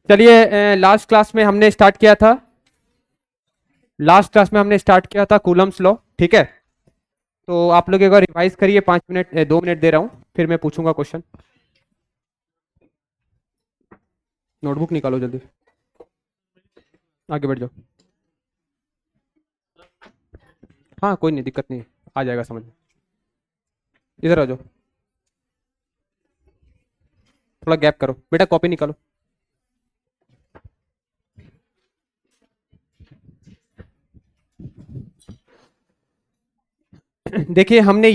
चलिए, last class में हमने स्टार्ट किया था कूलम्स लॉ, ठीक है। तो आप लोग एक बार रिवाइज करिए, 5 मिनट 2 मिनट दे रहा हूं, फिर मैं पूछूंगा क्वेश्चन। नोटबुक निकालो जल्दी, आगे बढ़ जाओ। हाँ कोई नहीं, दिक्कत नहीं, आ जाएगा समझ में। इधर आ जाओ, थोड़ा गैप करो बेटा, कॉपी निकालो। देखिए, हमने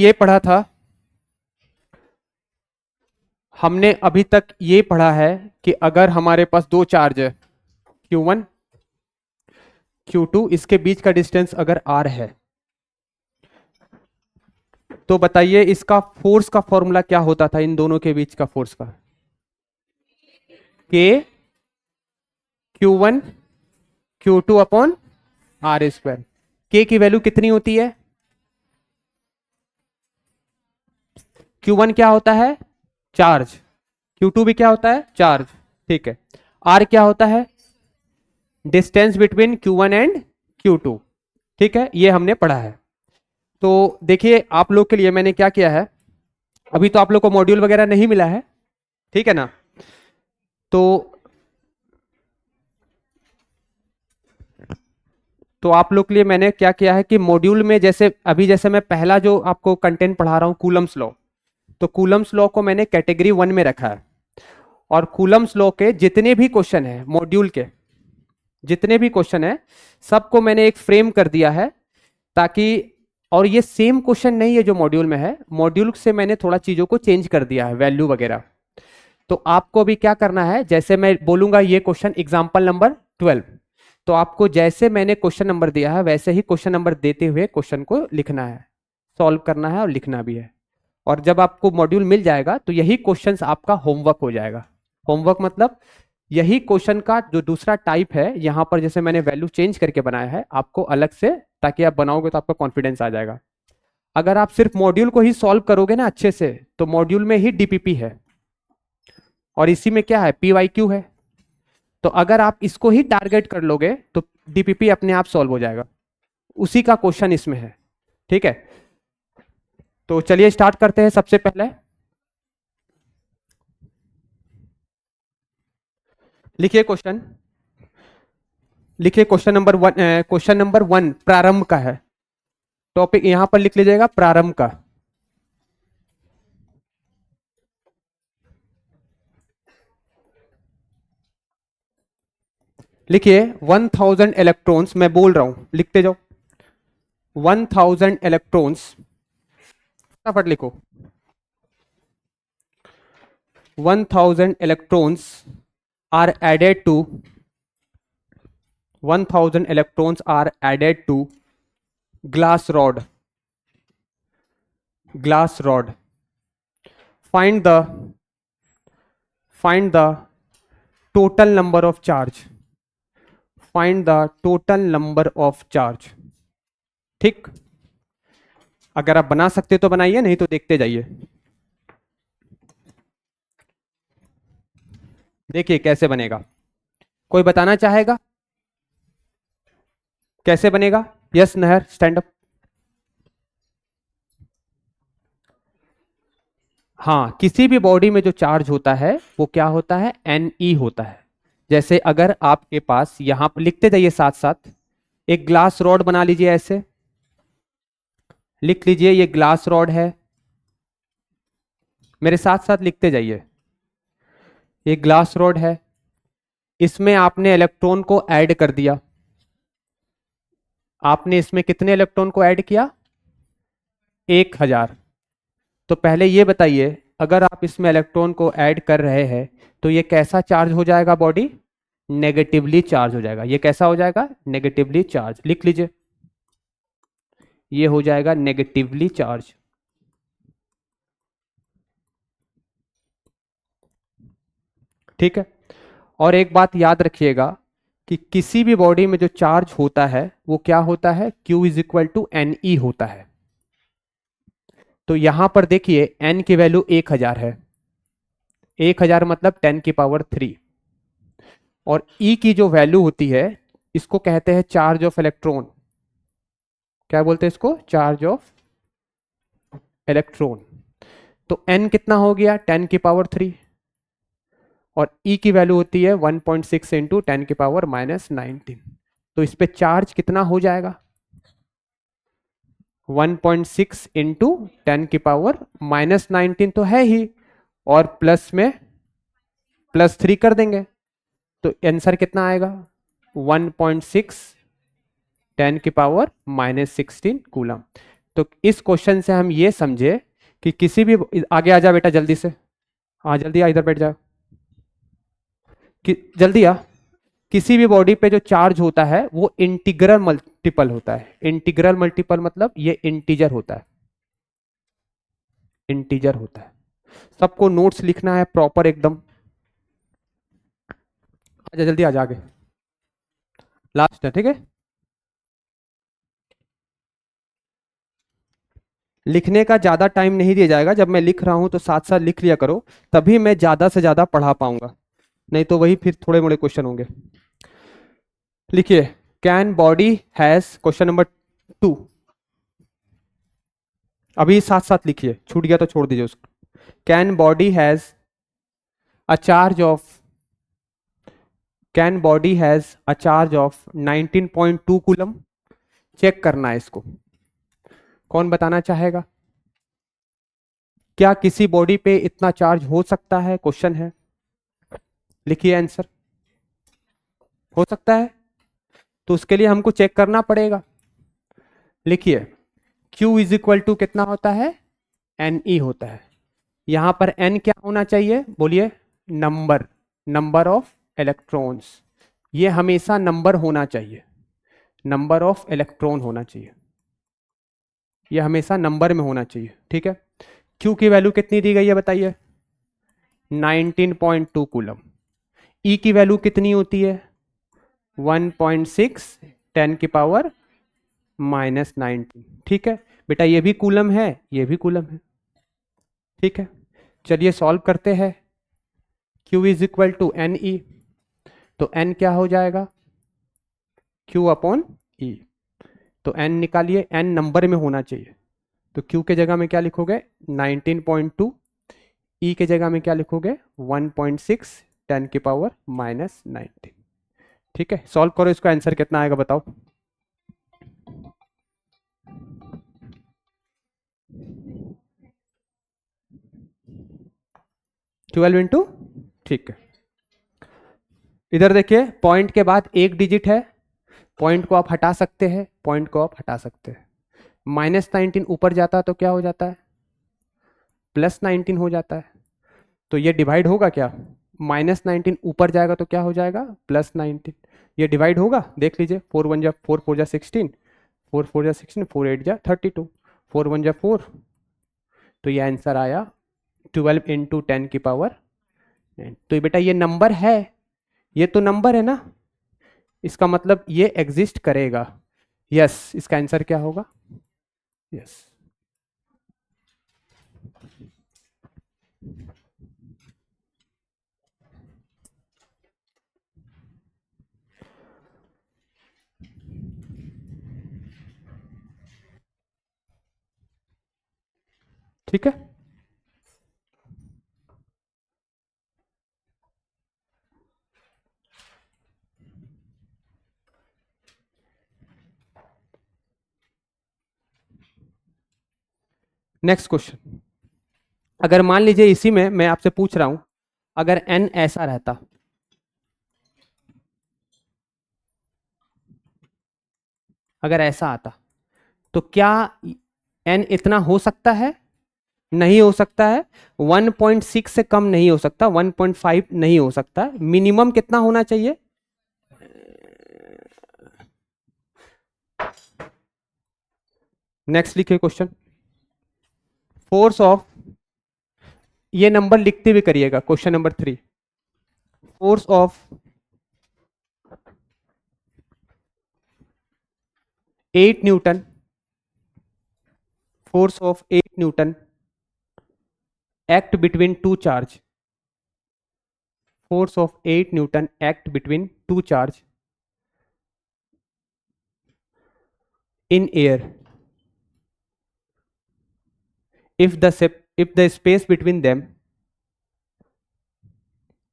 अभी तक ये पढ़ा है कि अगर हमारे पास दो चार्ज है, Q1 Q2, इसके बीच का डिस्टेंस अगर R है, तो बताइए इसका फोर्स का फॉर्मूला क्या होता था, इन दोनों के बीच का फोर्स का। K Q1 Q2 upon R square. K की वैल्यू कितनी होती है? Q1 क्या होता है? चार्ज। Q2 भी क्या होता है? चार्ज। ठीक है। R क्या होता है? Distance between Q1 and Q2। ठीक है, ये हमने पढ़ा है। तो देखिए, आप लोग के लिए मैंने क्या किया है, अभी तो आप लोग को मॉड्यूल वगैरह नहीं मिला है, ठीक है ना। तो आप लोग के लिए मैंने क्या किया है कि मॉड्यूल में जैसे मैं पहला जो आपको कंटेंट पढ़ा रहा हूं कूलम्स लॉ, तो कूलम्स लॉ को मैंने कैटेगरी 1 में रखा है। और कूलम्स लॉ के जितने भी क्वेश्चन है, मॉड्यूल के जितने भी क्वेश्चन है, सबको मैंने एक फ्रेम कर दिया है, ताकि, और ये सेम क्वेश्चन नहीं है जो मॉड्यूल में है, मॉड्यूल से मैंने थोड़ा चीजों को चेंज कर दिया है, वैल्यू वगैरह। तो आपको अभी क्या करना है, जैसे मैं बोलूंगा ये क्वेश्चन एग्जाम्पल नंबर 12, तो आपको जैसे मैंने क्वेश्चन नंबर दिया है वैसे ही क्वेश्चन नंबर देते हुए क्वेश्चन को लिखना है, सॉल्व करना है और लिखना भी है। और जब आपको मॉड्यूल मिल जाएगा तो यही क्वेश्चंस आपका होमवर्क हो जाएगा। होमवर्क मतलब यही क्वेश्चन का जो दूसरा टाइप है, यहां पर जैसे मैंने वैल्यू चेंज करके बनाया है आपको अलग से, ताकि आप बनाओगे तो आपका कॉन्फिडेंस आ जाएगा। अगर आप सिर्फ मॉड्यूल को ही सॉल्व करोगे ना अच्छे से, तो मॉड्यूल में ही डीपीपी है और इसी में क्या है, पीवाईक्यू है। तो अगर आप इसको ही टारगेट कर लोगे तो डीपीपी अपने आप सॉल्व हो जाएगा, उसी का क्वेश्चन इसमें है, ठीक है। तो चलिए स्टार्ट करते हैं। सबसे पहले लिखिए क्वेश्चन, लिखिए क्वेश्चन नंबर 1 प्रारंभ का है। टॉपिक यहां पर लिख लीजिएगा, प्रारंभ का। लिखिए 1000 इलेक्ट्रॉन्स, मैं बोल रहा हूं लिखते जाओ। 1000 इलेक्ट्रॉन्स, फटाफट लिखो। 1000 electrons are added to 1000 electrons are added to glass rod. Glass rod. Find the find the total number of charge. Find the total number of charge. ठीक, अगर आप बना सकते तो बनाइए, नहीं तो देखते जाइए। देखिए कैसे बनेगा, कोई बताना चाहेगा कैसे बनेगा? यस नहर, स्टैंड अप। हाँ, किसी भी बॉडी में जो चार्ज होता है वो क्या होता है, Ne होता है। जैसे अगर आपके पास, यहां पर लिखते जाइए साथ साथ, एक ग्लास रॉड बना लीजिए, ऐसे लिख लीजिए, ये ग्लास रॉड है, मेरे साथ साथ लिखते जाइए। ये ग्लास रॉड है, इसमें आपने इलेक्ट्रॉन को ऐड कर दिया। आपने इसमें कितने इलेक्ट्रॉन को ऐड किया? 1000। तो पहले ये बताइए, अगर आप इसमें इलेक्ट्रॉन को ऐड कर रहे हैं तो ये कैसा चार्ज हो जाएगा बॉडी? नेगेटिवली चार्ज हो जाएगा। ये कैसा हो जाएगा? Negatively charge. लिख लीजिए, ये हो जाएगा नेगेटिवली चार्ज। ठीक है। और एक बात याद रखिएगा कि किसी भी बॉडी में जो चार्ज होता है वो क्या होता है, Q is equal to n e होता है। तो यहां पर देखिए n की वैल्यू 1000 है, 1000 मतलब 10⁻3, और E की जो वैल्यू होती है इसको कहते हैं चार्ज ऑफ इलेक्ट्रॉन। क्या बोलते हैं इसको, चार्ज ऑफ इलेक्ट्रॉन। तो n कितना हो गया, 10⁻3, और E की वैल्यू होती है 1.6 इंटू 10⁻−19। तो इस पे चार्ज कितना हो जाएगा, 1.6 इंटू 10⁻−19 तो है ही, और प्लस में +3 कर देंगे, तो आंसर कितना आएगा, 1.6 10⁻−16 कूलम। तो इस क्वेश्चन से हम ये समझे कि किसी भी, आगे आ जा बेटा जल्दी से, हाँ जल्दी आ, इधर बैठ जा, कि जल्दी आ, किसी भी बॉडी पे जो चार्ज होता है वो इंटीग्रल मल्टीपल होता है। इंटीग्रल मल्टीपल मतलब ये इंटीजर होता है, इंटीजर होता है। सबको नोट्स लिखना है प्रॉपर एकदम। आजा जल्दी आजा आगे, लास्ट है, ठीक है। लिखने का ज्यादा टाइम नहीं दिया जाएगा, जब मैं लिख रहा हूं तो साथ साथ लिख लिया करो, तभी मैं ज्यादा से ज्यादा पढ़ा पाऊंगा, नहीं तो वही फिर थोड़े मोड़े क्वेश्चन होंगे। लिखिए, can body has, question number 2, अभी साथ साथ लिखिए, छूट गया तो छोड़ दीजिए उसको। Can body has a charge of, can body has a charge of 19.2 coulomb. Check करना है इसको, कौन बताना चाहेगा, क्या किसी बॉडी पे इतना चार्ज हो सकता है, क्वेश्चन है, लिखिए आंसर। हो सकता है, तो उसके लिए हमको चेक करना पड़ेगा। लिखिए, Q इज इक्वल टू कितना होता है, एन ई होता है। यहां पर n क्या होना चाहिए, बोलिए, नंबर, नंबर ऑफ इलेक्ट्रॉन्स। ये हमेशा नंबर होना चाहिए, नंबर ऑफ इलेक्ट्रॉन होना चाहिए, ये हमेशा नंबर में होना चाहिए, ठीक है। Q की वैल्यू कितनी दी गई है बताइए, 19.2 कूलम। E की वैल्यू कितनी होती है, 1.6 10⁻−19, ठीक है बेटा, ये भी कूलम है, ये भी कूलम है, ठीक है। चलिए सॉल्व करते हैं। Q is equal to n e, तो n क्या हो जाएगा, Q अपॉन E। तो n निकालिए, n नंबर में होना चाहिए, तो Q के जगह में क्या लिखोगे, 19.2, E के जगह में क्या लिखोगे, 1.6 10⁻−19, ठीक है। सॉल्व करो इसका, आंसर कितना आएगा बताओ, 12 इंटू, ठीक है। इधर देखिए, पॉइंट के बाद एक डिजिट है, पॉइंट को आप हटा सकते हैं, पॉइंट को आप हटा सकते हैं। -19 ऊपर जाता है तो क्या हो जाता है, +19 हो जाता है। तो ये डिवाइड होगा क्या, -19 ऊपर जाएगा तो क्या हो जाएगा, +19। ये डिवाइड होगा, देख लीजिए, 4 1 जा 4 4 जा 16, 4 4 जा 16, 4 8 जा 32, 4 1 जा 4, तो ये आंसर आया 12 इंटू 10⁻9। तो बेटा ये नंबर है, ये तो नंबर है ना, इसका मतलब ये एग्जिस्ट करेगा, यस। इसका आंसर क्या होगा, यस। ठीक है, नेक्स्ट क्वेश्चन। अगर मान लीजिए इसी में मैं आपसे पूछ रहा हूं, अगर n ऐसा रहता, अगर ऐसा आता, तो क्या n इतना हो सकता है, नहीं हो सकता है। 1.6 से कम नहीं हो सकता, 1.5 नहीं हो सकता, मिनिमम कितना होना चाहिए, नेक्स्ट लिखिए क्वेश्चन। फोर्स ऑफ, ये नंबर लिखते हुए करिएगा, question number 3। Force of 8 Newton, force of 8 Newton act between two charge. Force of 8 Newton act between two charge in air. If the space between them,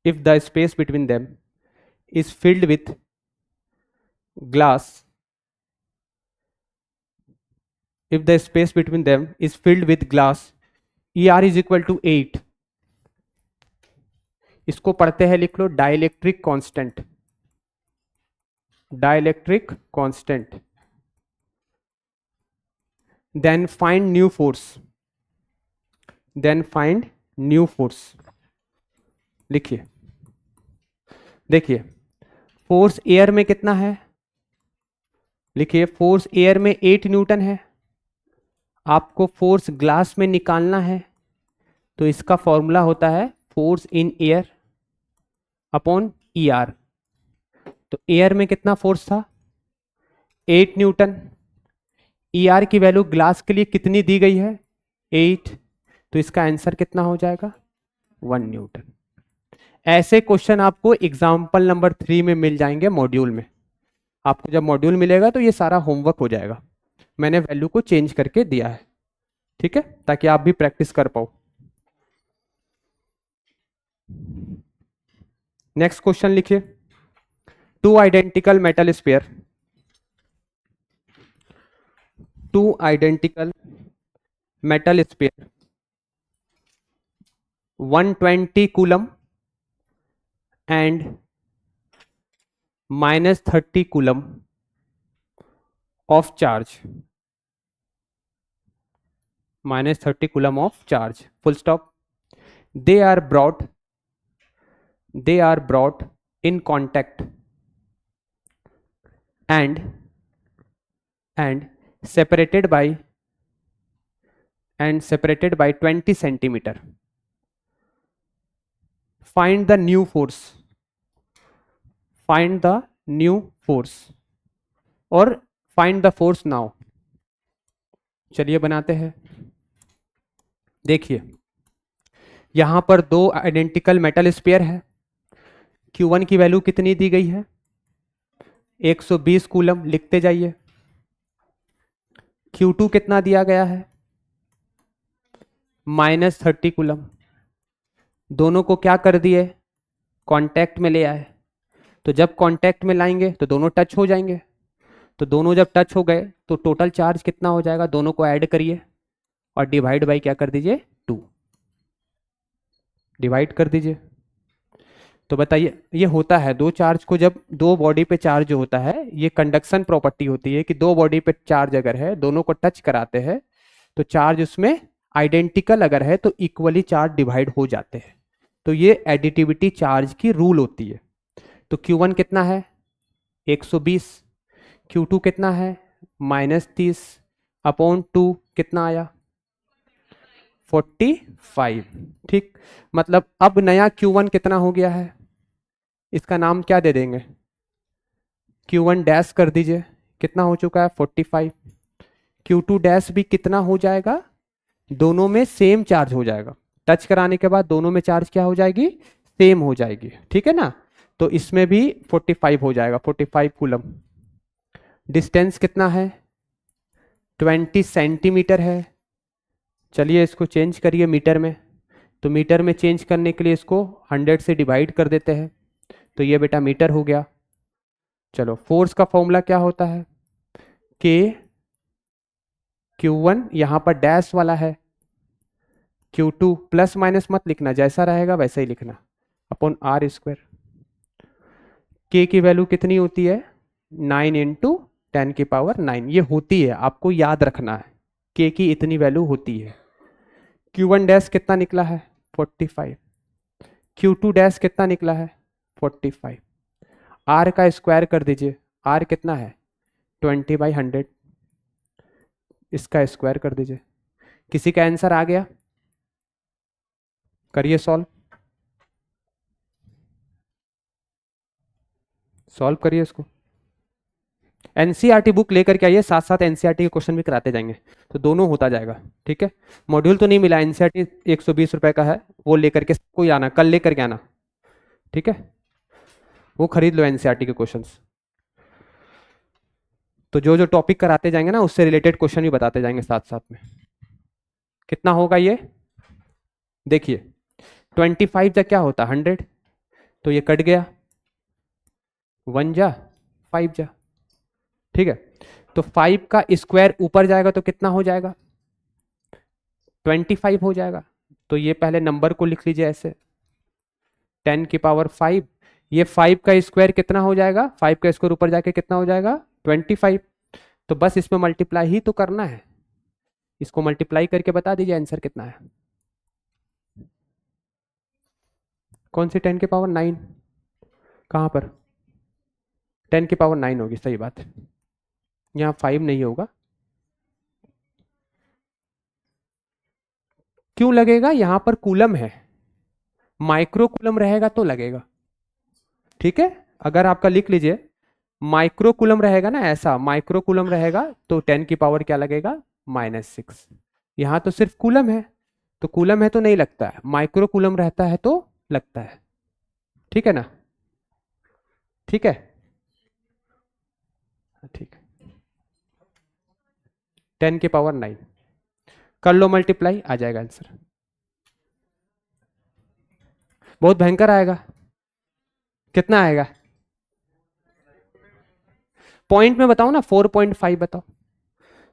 if the space between them is filled with glass, if the space between them is filled with glass, ER is equal to 8. इसको पढ़ते हैं, लिख लो dielectric constant, dielectric constant. Then find new force, then find new force. लिखिए, देखिए force air में कितना है, लिखिए फोर्स एयर में 8 न्यूटन है, आपको फोर्स ग्लास में निकालना है, तो इसका फॉर्मूला होता है force in air upon ER। तो एयर में कितना फोर्स था, 8 न्यूटन। ER की वैल्यू ग्लास के लिए कितनी दी गई है, 8, तो इसका आंसर कितना हो जाएगा, 1 न्यूटन। ऐसे क्वेश्चन आपको एग्जाम्पल नंबर 3 में मिल जाएंगे मॉड्यूल में। आपको जब मॉड्यूल मिलेगा तो ये सारा होमवर्क हो जाएगा, मैंने वैल्यू को चेंज करके दिया है, ठीक है, ताकि आप भी प्रैक्टिस कर पाओ। नेक्स्ट क्वेश्चन लिखिए, two identical metal sphere, two identical metal sphere 120 coulomb and -30 coulomb of charge, -30 coulomb of charge, full stop. They are brought in contact and separated by 20 centimeter. Find the new force, find the new force और find the force now। चलिए बनाते हैं। देखिए यहां पर दो identical metal sphere है, Q1 की वैल्यू कितनी दी गई है, 120 कूलम, लिखते जाइए। Q2 कितना दिया गया है, -30 कूलम। दोनों को क्या कर दिए, कांटेक्ट में ले आए, तो जब कांटेक्ट में लाएंगे तो दोनों टच हो जाएंगे, तो दोनों जब टच हो गए तो टोटल चार्ज कितना हो जाएगा, दोनों को ऐड करिए और डिवाइड बाई क्या कर दीजिए, 2, डिवाइड कर दीजिए। तो बताइए, ये होता है दो चार्ज को, जब दो बॉडी पे चार्ज जो होता है, ये कंडक्शन प्रॉपर्टी होती है कि दो बॉडी पे चार्ज अगर है, दोनों को टच कराते हैं तो चार्ज उसमें आइडेंटिकल अगर है तो इक्वली चार्ज डिवाइड हो जाते हैं, तो ये एडिटिविटी चार्ज की रूल होती है। तो Q1 कितना है, 120, Q2 कितना है, -30 अपॉन 2 कितना आया, 45। ठीक, मतलब अब नया Q1 कितना हो गया है, इसका नाम क्या दे देंगे, Q1 डैश कर दीजिए, कितना हो चुका है 45। Q2 डैश भी कितना हो जाएगा, दोनों में सेम चार्ज हो जाएगा, टच कराने के बाद दोनों में चार्ज क्या हो जाएगी, सेम हो जाएगी, ठीक है ना। तो इसमें भी 45 हो जाएगा, 45 कूलम। डिस्टेंस कितना है, 20 सेंटीमीटर है। चलिए इसको चेंज करिए मीटर में, तो मीटर में चेंज करने के लिए इसको 100 से डिवाइड कर देते हैं, तो ये बेटा मीटर हो गया। चलो फोर्स का फॉर्मूला क्या होता है, K Q1 यहां पर डैश वाला है, Q2 प्लस माइनस मत लिखना, जैसा रहेगा वैसा ही लिखना, अपॉन R²। K की वैल्यू कितनी होती है, 9 इंटू 10⁹, ये होती है, आपको याद रखना है, K की इतनी वैल्यू होती है। Q1 डैश कितना निकला है, 45। Q2 डैश कितना निकला है, 45। R का स्क्वायर कर दीजिए, R कितना है, 20/100, इसका स्क्वायर कर दीजिए। किसी का आंसर आ गया, करिए सॉल्व, सॉल्व करिए इसको। एनसीईआरटी बुक लेकर के आइए, साथ साथ एनसीईआरटी के क्वेश्चन भी कराते जाएंगे, तो दोनों होता जाएगा। ठीक है, मॉड्यूल तो नहीं मिला, एनसीईआरटी 120 रुपए का है, वो लेकर के कोई आना, कल लेकर के आना। ठीक है, वो खरीद लो एनसीईआरटी के क्वेश्चंस। तो जो जो टॉपिक कराते जाएंगे ना, उससे रिलेटेड क्वेश्चन भी बताते जाएंगे साथ साथ में। कितना होगा ये देखिए, 25 जा क्या होता है 100, तो ये कट गया, 1 जा 5 जा। ठीक है, तो 5 का स्क्वायर ऊपर जाएगा तो कितना हो जाएगा, 25 हो जाएगा। तो ये पहले नंबर को लिख लीजिए ऐसे, 10 की पावर 5, ये 5 का स्क्वायर कितना हो जाएगा, 5 का स्क्वायर ऊपर जाके कितना हो जाएगा 25। तो बस इसमें मल्टीप्लाई ही तो करना है, इसको मल्टीप्लाई करके बता दीजिए आंसर कितना है। कौन सी 10 की पावर 9, कहां पर 10 की पावर 9 होगी, सही बात है, यहाँ 5 नहीं होगा। क्यों लगेगा, यहां पर कूलम है, माइक्रो कूलम रहेगा तो लगेगा। ठीक है, अगर आपका लिख लीजिए माइक्रो कूलम रहेगा ना, ऐसा माइक्रो कूलम रहेगा तो 10 की पावर क्या लगेगा -6। यहां तो सिर्फ कूलम है, तो कूलम है तो नहीं लगता है, माइक्रो कूलम रहता है तो लगता है। ठीक है ना, ठीक है, ठीक है, 10 की पावर 9 कर लो मल्टीप्लाई, आ जाएगा आंसर, बहुत भयंकर आएगा। कितना आएगा पॉइंट में बताओ ना, 4.5 बताओ,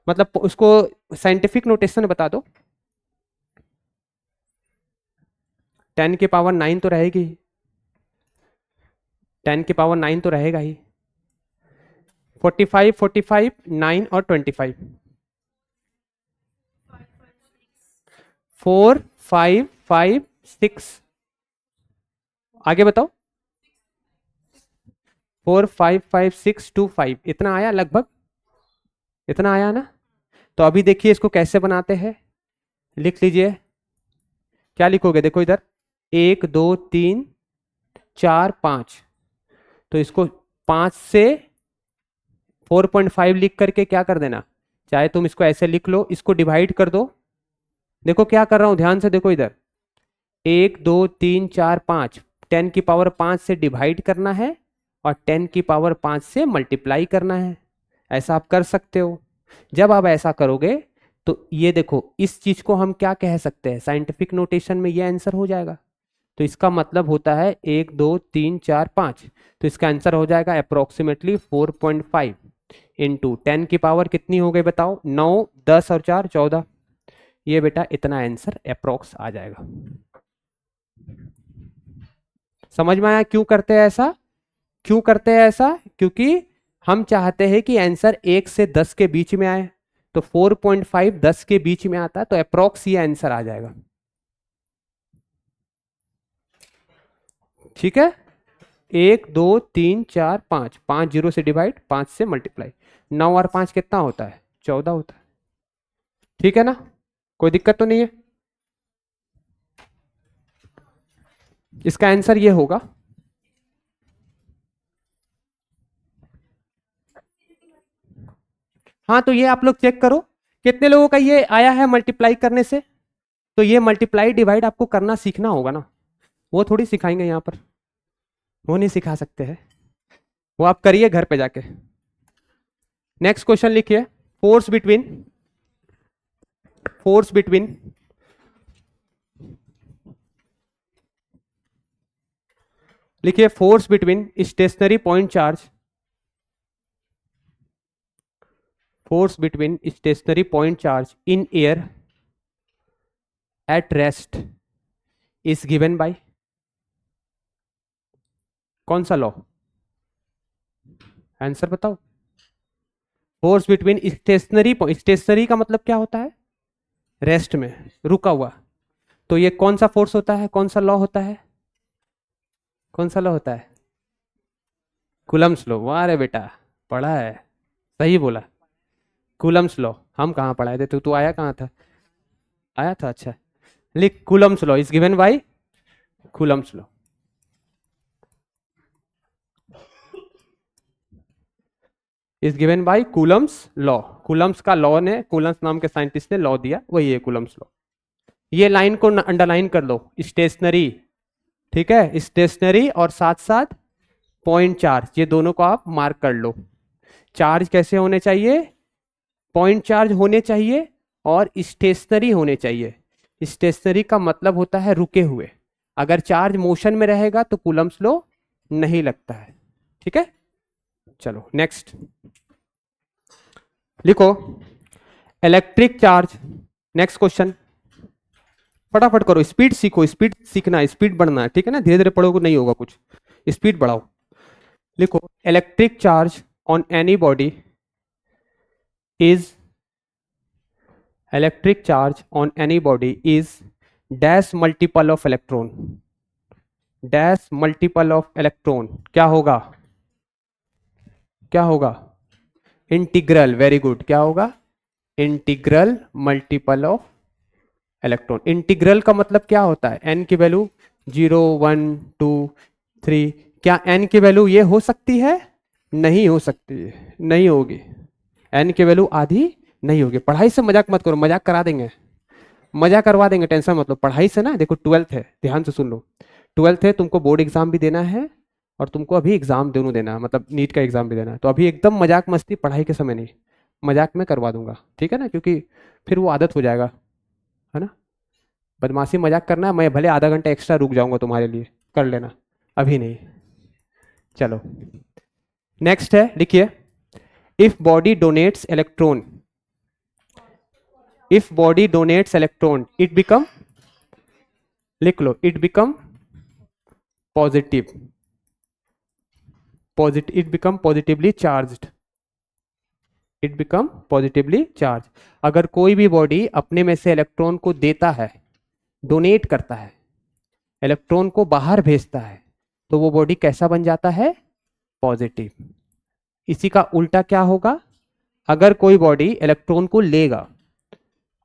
मतलब उसको साइंटिफिक नोटेशन बता दो। 10 की पावर 9 तो रहेगी, 10 की पावर 9 तो रहेगा ही, 45 45 9 और 25, 4 5 5 6, आगे बताओ, 4 5 5 6 2 5, इतना आया लगभग, इतना आया ना। तो अभी देखिए इसको कैसे बनाते हैं, लिख लीजिए, क्या लिखोगे, देखो इधर 1 2 3 4 5, तो इसको 5 से 4.5 लिख करके क्या कर देना, चाहे तुम इसको ऐसे लिख लो, इसको डिवाइड कर दो। देखो क्या कर रहा हूं, ध्यान से देखो इधर, 1 2 3 4 5, 10 की पावर 5 से डिवाइड करना है और 10 की पावर 5 से मल्टीप्लाई करना है। ऐसा आप कर सकते हो। जब आप ऐसा करोगे तो ये देखो, इस चीज को हम क्या कह सकते हैं, साइंटिफिक नोटेशन में ये आंसर हो जाएगा। तो इसका मतलब होता है 1 2 3 4 5, तो इसका आंसर हो जाएगा अप्रोक्सीमेटली 4.5 इंटू 10 की पावर कितनी हो गई बताओ, 9 10 और 4 14, ये बेटा इतना आंसर अप्रोक्स आ जाएगा। समझ में आया क्यों करते हैं ऐसा, क्यों करते हैं ऐसा, क्योंकि हम चाहते हैं कि आंसर 1 से 10 के बीच में आए, तो 4.5 10 के बीच में आता है, तो अप्रोक्स ये आंसर आ जाएगा। ठीक है, 1 2 3 4 5, 5 जीरो से डिवाइड, 5 से मल्टीप्लाई, 9 और 5 कितना होता है 14 होता है। ठीक है ना, कोई दिक्कत तो नहीं है, इसका आंसर ये होगा। हाँ, तो ये आप लोग चेक करो कितने लोगों का ये आया है मल्टीप्लाई करने से। तो ये मल्टीप्लाई डिवाइड आपको करना सीखना होगा ना, वो थोड़ी सिखाएंगे यहाँ पर, वो नहीं सिखा सकते हैं, वो आप करिए घर पे जाके। नेक्स्ट क्वेश्चन लिखिए, फोर्स बिटवीन, फोर्स बिटवीन लिखिए, force between stationary point charge, force between stationary point charge in air at rest is given by, कौन सा लॉ, आंसर बताओ। फोर्स बिटवीन स्टेशनरी, स्टेशनरी का मतलब क्या होता है, रेस्ट में, रुका हुआ, तो ये कौन सा फोर्स होता है, कौन सा लॉ होता है, कौन सा लॉ होता है, कूलम्स लॉ। वाह रे बेटा, पढ़ा है, सही बोला, कूलम्स लॉ। हम कहाँ पढ़ाए थे, तू आया कहाँ था, आया था, अच्छा। लिख, Coulomb's law is given by Coulomb's law. Is given by Coulomb's law. Coulomb's का लॉ ने, कूलम्स नाम के साइंटिस्ट ने लॉ दिया, वही है कूलम्स लॉ। ये लाइन को अंडरलाइन कर लो, स्टेशनरी, ठीक है, स्टेशनरी और साथ साथ पॉइंट चार्ज, ये दोनों को आप मार्क कर लो। चार्ज कैसे होने चाहिए, पॉइंट चार्ज होने चाहिए और स्टेशनरी होने चाहिए। स्टेशनरी का मतलब होता है रुके हुए, अगर चार्ज मोशन में रहेगा तो कूलम्स लॉ नहीं लगता है, ठीक है। चलो नेक्स्ट लिखो, इलेक्ट्रिक चार्ज। नेक्स्ट क्वेश्चन, फटाफट करो, स्पीड सीखो, स्पीड सीखना है, स्पीड बढ़ना है, ठीक है ना, धीरे धीरे पढ़ोगे नहीं होगा कुछ, स्पीड बढ़ाओ। लिखो, electric charge on any body is, electric charge on any body is dash multiple of electron, dash multiple of electron, क्या होगा, क्या होगा, इंटीग्रल, वेरी गुड, क्या होगा, integral multiple of electron. Integral का मतलब क्या होता है, एन की वैल्यू 0 1 2 3, क्या एन की वैल्यू ये हो सकती है, नहीं हो सकती है, नहीं होगी, एन की वैल्यू आधी नहीं होगी। पढ़ाई से मजाक मत करो, मजाक करा देंगे, मजाक करवा देंगे, टेंशन मत लो। पढ़ाई से ना, देखो 12th है, ध्यान से सुन लो, 12th है, तुमको बोर्ड एग्जाम भी देना है और तुमको अभी एग्जाम दोनों देना है, मतलब नीट का एग्जाम भी देना है, तो अभी एकदम मजाक मस्ती पढ़ाई के समय नहीं, मजाक में करवा दूंगा, ठीक है ना, क्योंकि फिर वो आदत हो जाएगा, है ना। बदमाशी मजाक करना है, मैं भले आधा घंटा एक्स्ट्रा रुक जाऊंगा तुम्हारे लिए, कर लेना, अभी नहीं। चलो नेक्स्ट है, लिखिए, if body donates electron, if body donates electron it become, लिख लो, it become positive, positive, it become positively charged, it become positively charge. अगर कोई भी बॉडी अपने में से इलेक्ट्रॉन को देता है, डोनेट करता है, इलेक्ट्रॉन को बाहर भेजता है, तो वो बॉडी कैसा बन जाता है, पॉजिटिव। इसी का उल्टा क्या होगा, अगर कोई बॉडी इलेक्ट्रॉन को लेगा,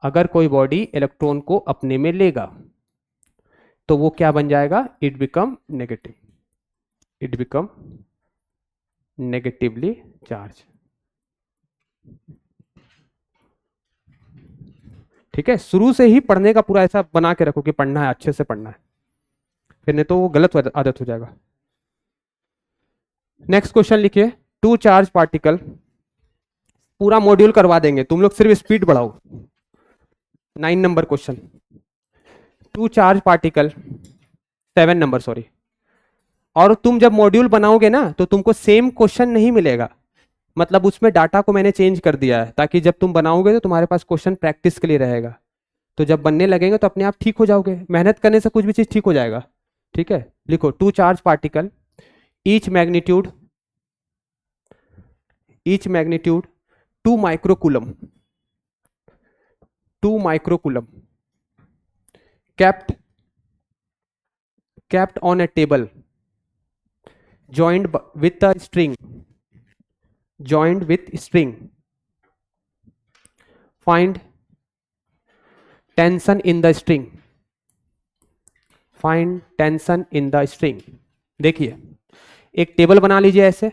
अगर कोई बॉडी इलेक्ट्रॉन को अपने में लेगा तो वो क्या बन जाएगा, it become negative, it become negatively charge, ठीक है। शुरू से ही पढ़ने का पूरा ऐसा बना के रखो कि पढ़ना है, अच्छे से पढ़ना है, फिर नहीं तो वो गलत आदत हो जाएगा। नेक्स्ट क्वेश्चन लिखिए, टू चार्ज पार्टिकल, पूरा मॉड्यूल करवा देंगे, तुम लोग सिर्फ स्पीड बढ़ाओ। 9 number question, two charge particle, 7 number sorry. और तुम जब मॉड्यूल बनाओगे ना तो तुमको सेम क्वेश्चन नहीं मिलेगा, मतलब उसमें डाटा को मैंने चेंज कर दिया है ताकि जब तुम बनाओगे तो तुम्हारे पास क्वेश्चन प्रैक्टिस के लिए रहेगा, तो जब बनने लगेंगे तो अपने आप ठीक हो जाओगे, मेहनत करने से कुछ भी चीज ठीक हो जाएगा, ठीक है। लिखो, two charge particle, each magnitude, each magnitude 2 microcoulomb, 2 microcoulomb, kept, kept on a table, joined with a string, joined with string, find tension in the string, find tension in the string। देखिए, एक table बना लीजिए ऐसे,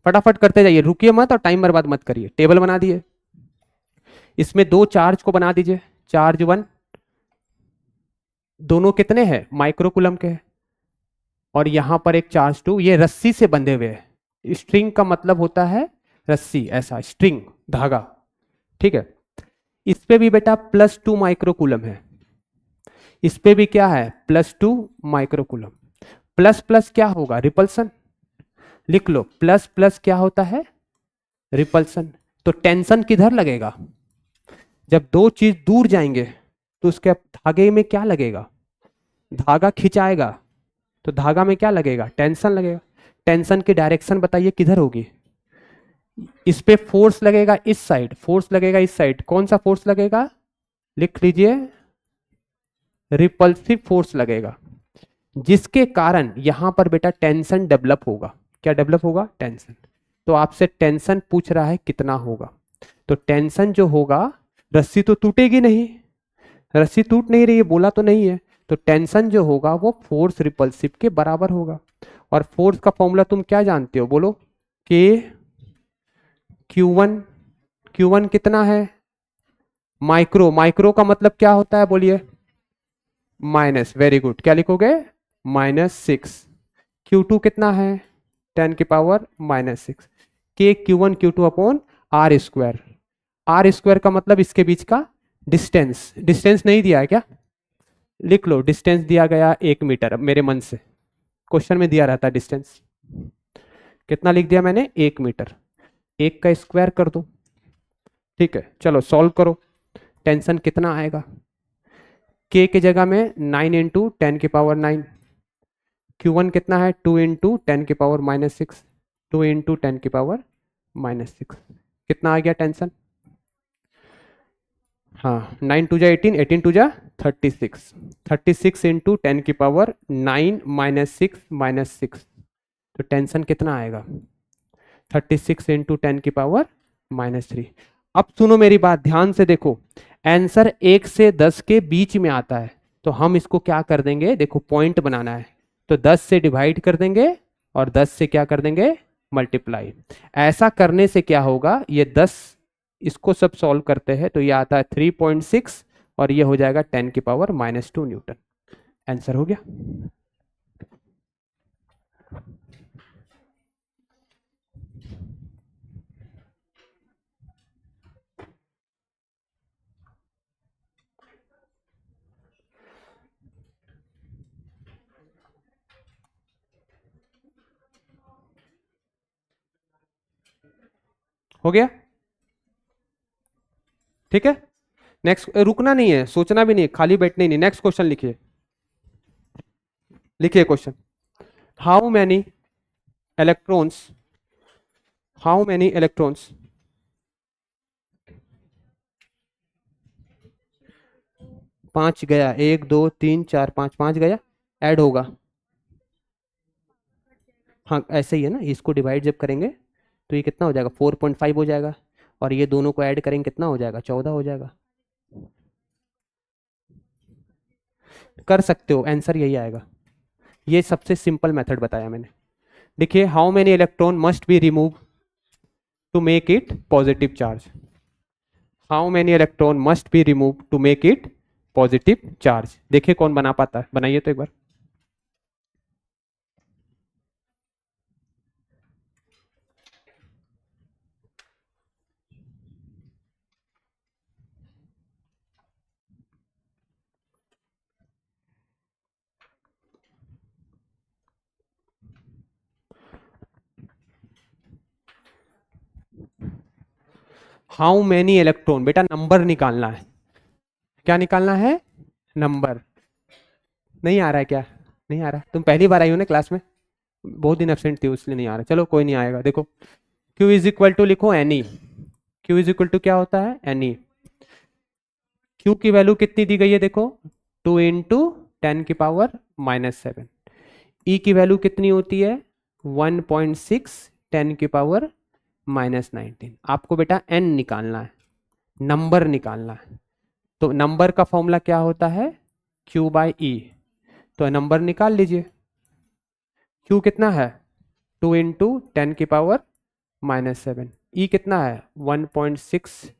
फटाफट करते जाइए, रुकिए मत और टाइम बर्बाद मत करिए। टेबल बना दिए, इसमें 2 चार्ज को बना दीजिए, चार्ज 1, दोनों कितने हैं, माइक्रोकूलम के, और यहां पर एक चार्ज 2, ये रस्सी से बंधे हुए हैं, स्ट्रिंग का मतलब होता है रस्सी, ऐसा स्ट्रिंग, धागा, ठीक है। इस पे भी बेटा +2 माइक्रोकूलम है, इस पे भी क्या है, +2 माइक्रोकूलम। प्लस प्लस क्या होगा, रिपल्सन, लिख लो, प्लस प्लस क्या होता है, रिपल्सन। तो टेंशन किधर लगेगा, जब दो चीज दूर जाएंगे तो उसके धागे में क्या लगेगा, धागा खिंचाएगा, तो धागा में क्या लगेगा, टेंशन लगेगा। टेंशन की डायरेक्शन बताइए किधर होगी, इस पे फोर्स लगेगा इस साइड, फोर्स लगेगा इस साइड, कौन सा फोर्स लगेगा, लिख लीजिए, रिपल्सिव फोर्स लगेगा, जिसके कारण यहां पर बेटा टेंशन डेवलप होगा। क्या डेवलप होगा, टेंशन। तो आपसे टेंशन पूछ रहा है कितना होगा, तो टेंशन जो होगा, रस्सी तो टूटेगी नहीं, रस्सी टूट नहीं रही है, बोला तो नहीं है, तो टेंशन जो होगा वो फोर्स रिपल्सिव के बराबर होगा। और फोर्स का फॉर्मूला तुम क्या जानते हो, बोलो, के Q1, Q1 कितना है? माइक्रो, माइक्रो का मतलब क्या होता है बोलिए? माइनस, वेरी गुड, क्या लिखोगे? -6। Q2 कितना है? 10 की पावर -6। के Q1 Q2 upon are square. R square का मतलब इसके बीच का डिस्टेंस, डिस्टेंस नहीं दिया है क्या? लिख लो, डिस्टेंस दिया गया 1 मीटर। अब मेरे मन से क्वेश्चन में दिया रहता है डिस्टेंस, कितना लिख दिया मैंने? 1 मीटर। 1 का स्क्वायर कर दो, ठीक है। चलो सॉल्व करो, टेंशन कितना आएगा? के की जगह में 9 इंटू 10 की पावर 9। Q1 कितना है? 2 इंटू 10 की पावर -6। 2 इंटू 10 की पावर -6। कितना आ गया टेंशन? हाँ, 9 टू जा 18, 18 टू जा 36। 36 इंटू 10 की पावर 9 -6 तो टेंशन कितना आएगा? 36 इंटू 10 की पावर -3। अब सुनो मेरी बात, ध्यान से देखो, आंसर 1 से 10 के बीच में आता है, तो हम इसको क्या कर देंगे? देखो पॉइंट बनाना है, तो 10 से डिवाइड कर देंगे और 10 से क्या कर देंगे? मल्टीप्लाई। ऐसा करने से क्या होगा? ये 10, इसको सब सॉल्व करते हैं तो ये आता है 3.6 और ये हो जाएगा 10 की पावर -2 न्यूटन। आंसर हो गया। हो गया, ठीक है। नेक्स्ट, रुकना नहीं है, सोचना भी नहीं है, खाली बैठना ही नहीं। नेक्स्ट क्वेश्चन लिखिए, लिखिए question. How many electrons, how many electrons, 5 गया, 1 2 3 4 5, 5 गया, ऐड होगा। हाँ ऐसे ही है ना, इसको डिवाइड जब करेंगे तो ये कितना हो जाएगा? 4.5 हो जाएगा, और ये दोनों को ऐड करेंगे कितना हो जाएगा? 14 हो जाएगा। कर सकते हो, आंसर यही आएगा। ये सबसे सिंपल मेथड बताया मैंने। देखिए, how many electron must be remove to make it positive charge. How many electron must be remove to make it positive charge. देखिए कौन बना पाता है, बनाइए तो एक बार। हाउ मेनी इलेक्ट्रॉन, बेटा नंबर निकालना है। क्या निकालना है? नंबर। नहीं आ रहा है क्या? नहीं आ रहा? तुम पहली बार आई हो ना क्लास में, बहुत दिन एब्सेंट थी इसलिए नहीं आ रहा। चलो कोई नहीं, आएगा। देखो, Q इज इक्वल टू लिखो any. Q is equal to क्या होता है? एनी। Q की वैल्यू कितनी दी गई है? देखो, 2 इंटू 10 की पावर -7। E की वैल्यू कितनी होती है? 1.6 10 की पावर -19। आपको बेटा n निकालना है, नंबर निकालना है। तो नंबर का फॉर्मूला क्या होता है? Q by E. तो नंबर निकाल लीजिए। Q कितना है? 2 इंटू 10 की पावर -7। ई कितना है? 1.6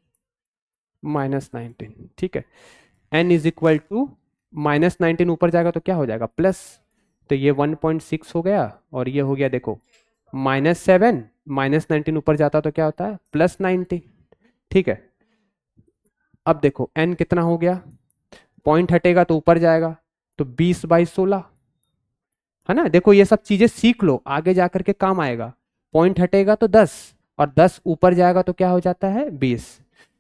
-19, ठीक है। n इज इक्वल टू -19 ऊपर जाएगा तो क्या हो जाएगा? प्लस। तो ये 1.6 हो गया और ये हो गया, देखो, -7, -19 ऊपर जाता तो क्या होता है? +19, ठीक है। अब देखो n कितना हो गया, पॉइंट हटेगा तो ऊपर जाएगा, तो 20/16 है ना। देखो ये सब चीजें सीख लो, आगे जाकर के काम आएगा। पॉइंट हटेगा तो 10 और 10 ऊपर जाएगा तो क्या हो जाता है? 20।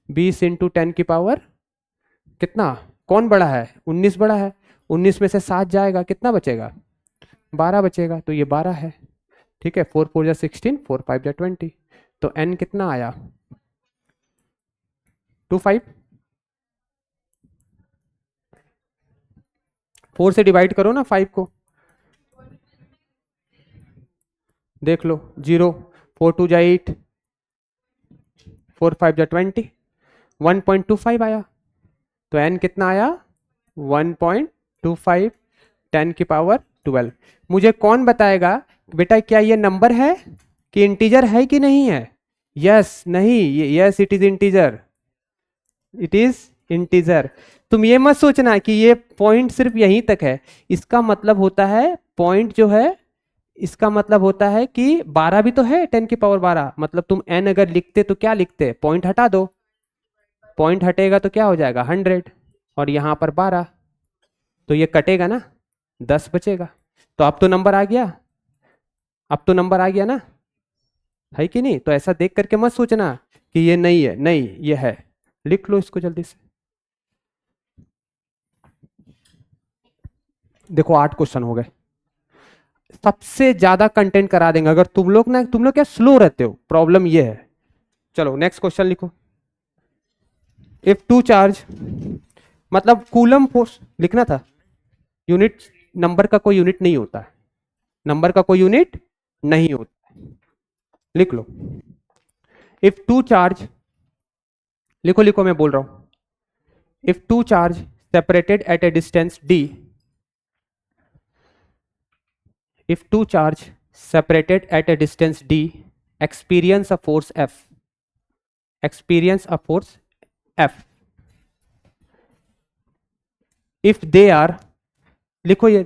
20 इंटू 10 की पावर कितना? कौन बड़ा है? 19 बड़ा है। 19 में से 7 जाएगा, कितना बचेगा? 12 बचेगा, तो ये 12 है, ठीक है। 4 4 जा 16, 4 5 जा 20। तो n कितना आया? 25। 4 से डिवाइड करो ना 5 को, देख लो, 0। 4 2 जा 8, 4 5 जा 20, 1.25 आया। तो n कितना आया? 1.25 10 की पावर 12। मुझे कौन बताएगा बेटा क्या ये नंबर है कि इंटीजर है कि नहीं है? यस नहीं, yes it is integer, it is integer. तुम ये मत सोचना कि ये पॉइंट सिर्फ यहीं तक है, इसका मतलब होता है पॉइंट जो है, इसका मतलब होता है कि 12 भी तो है, 10⁻12, मतलब तुम n अगर लिखते तो क्या लिखते, पॉइंट हटा दो, पॉइंट हटेगा तो क्या हो जाएगा 100, और यहां पर 12, तो ये कटेगा ना, 10 बचेगा। तो अब तो नंबर आ गया, अब तो नंबर आ गया ना, है कि नहीं? तो ऐसा देख करके मत सोचना कि ये नहीं है, नहीं ये है। लिख लो इसको जल्दी से। देखो 8 क्वेश्चन हो गए, सबसे ज्यादा कंटेंट करा देंगे अगर तुम लोग ना, तुम लोग क्या स्लो रहते हो, प्रॉब्लम ये है। चलो नेक्स्ट क्वेश्चन लिखो। इफ टू चार्ज, मतलब कूलम फोर्स लिखना था, यूनिट, नंबर का कोई यूनिट नहीं होता है, नंबर का कोई यूनिट नहीं होता, लिख लो। इफ टू चार्ज, लिखो लिखो मैं बोल रहा हूं। If two charge separated at A distance d, if two charge separated at a distance d experience a force F, experience a force F, if they are, लिखो ये,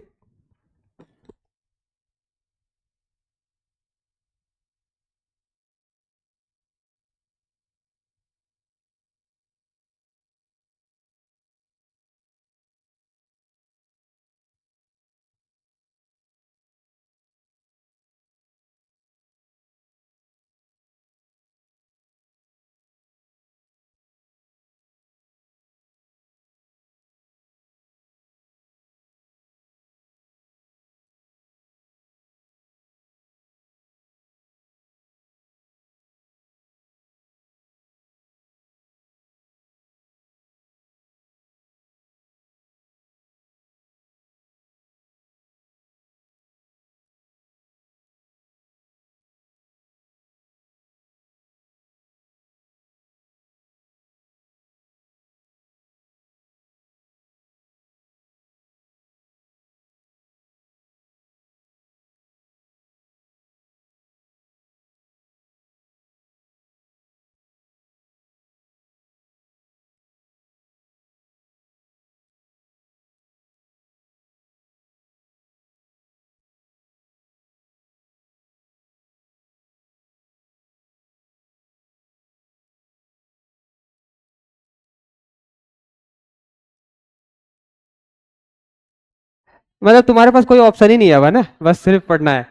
मतलब तुम्हारे पास कोई ऑप्शन ही नहीं है ना, बस सिर्फ पढ़ना है।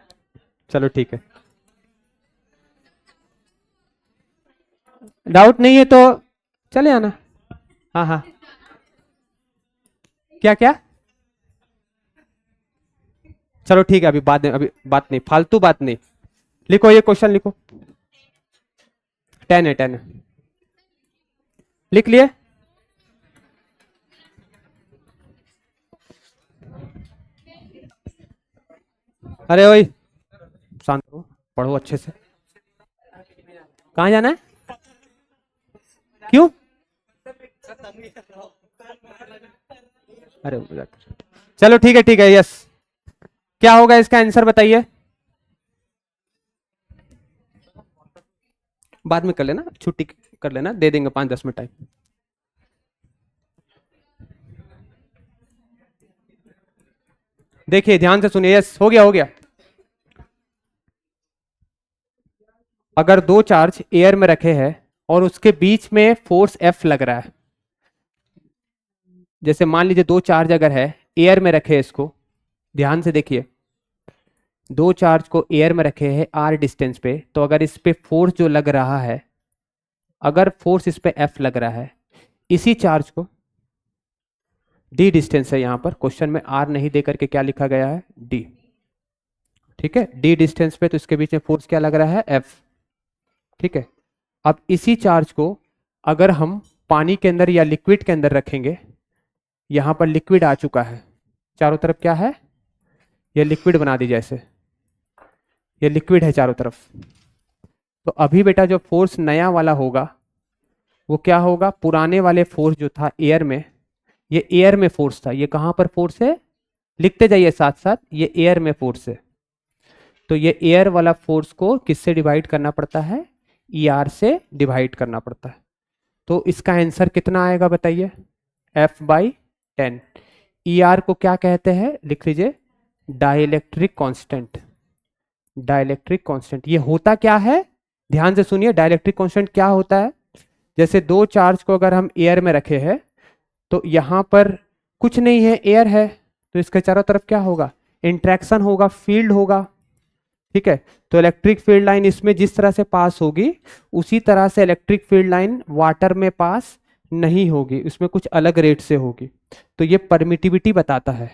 चलो ठीक है, डाउट नहीं है तो चले आना। हाँ हाँ, क्या क्या, चलो ठीक है, अभी बात नहीं, अभी बात नहीं, फालतू बात नहीं। लिखो ये क्वेश्चन लिखो, 10 है, 10 है, लिख लिए। अरे ओए शांत हो, पढ़ो अच्छे से। कहाँ जाना है, क्यों? अरे चलो ठीक है, ठीक है, यस। क्या होगा इसका आंसर बताइए, बाद में कर लेना, छुट्टी कर लेना, दे देंगे 5-10 मिनट टाइम। देखिए ध्यान से सुनिए, यस हो गया, हो गया। अगर दो चार्ज एयर में रखे हैं और उसके बीच में फोर्स F लग रहा है, जैसे मान लीजिए दो चार्ज अगर है एयर में रखे हैं, इसको ध्यान से देखिए, दो चार्ज को एयर में रखे हैं r डिस्टेंस पे, तो अगर इस पे फोर्स जो लग रहा है, अगर फोर्स इस पे F लग रहा है, इसी चार्ज को, d डिस्टेंस है, यहां पर क्वेश्चन में r नहीं दे करके क्या लिखा गया है, d, ठीक है, d डिस्टेंस पे, तो इसके बीच में फोर्स क्या लग रहा है, F, ठीक है। अब इसी चार्ज को अगर हम पानी के अंदर या लिक्विड के अंदर रखेंगे, यहां पर लिक्विड आ चुका है, चारों तरफ क्या है, ये लिक्विड बना दीजिए ऐसे, ये लिक्विड है चारों तरफ, तो अभी बेटा जो फोर्स नया वाला होगा वो क्या होगा, पुराने वाले फोर्स जो था एयर में, ये एयर में फोर्स था, ये कहां पर फोर्स है, लिखते जाइए साथ साथ, ये एयर में फोर्स है, तो ये एयर वाला फोर्स को किससे डिवाइड करना पड़ता है, ई आर से डिवाइड करना पड़ता है। तो इसका आंसर कितना आएगा बताइए, F/10। ई आर को क्या कहते हैं, लिख लीजिए, डाइलेक्ट्रिक कांस्टेंट। डाइलेक्ट्रिक कांस्टेंट ये होता क्या है, ध्यान से सुनिए, डाइलेक्ट्रिक कांस्टेंट क्या होता है। जैसे दो चार्ज को अगर हम एयर में रखे हैं तो यहां पर कुछ नहीं है, एयर है, तो इसके चारों तरफ क्या होगा, इंट्रैक्शन होगा, फील्ड होगा, ठीक है। तो इलेक्ट्रिक फील्ड लाइन इसमें जिस तरह से पास होगी उसी तरह से इलेक्ट्रिक फील्ड लाइन वाटर में पास नहीं होगी, उसमें कुछ अलग रेट से होगी। तो ये परमिटिविटी बताता है,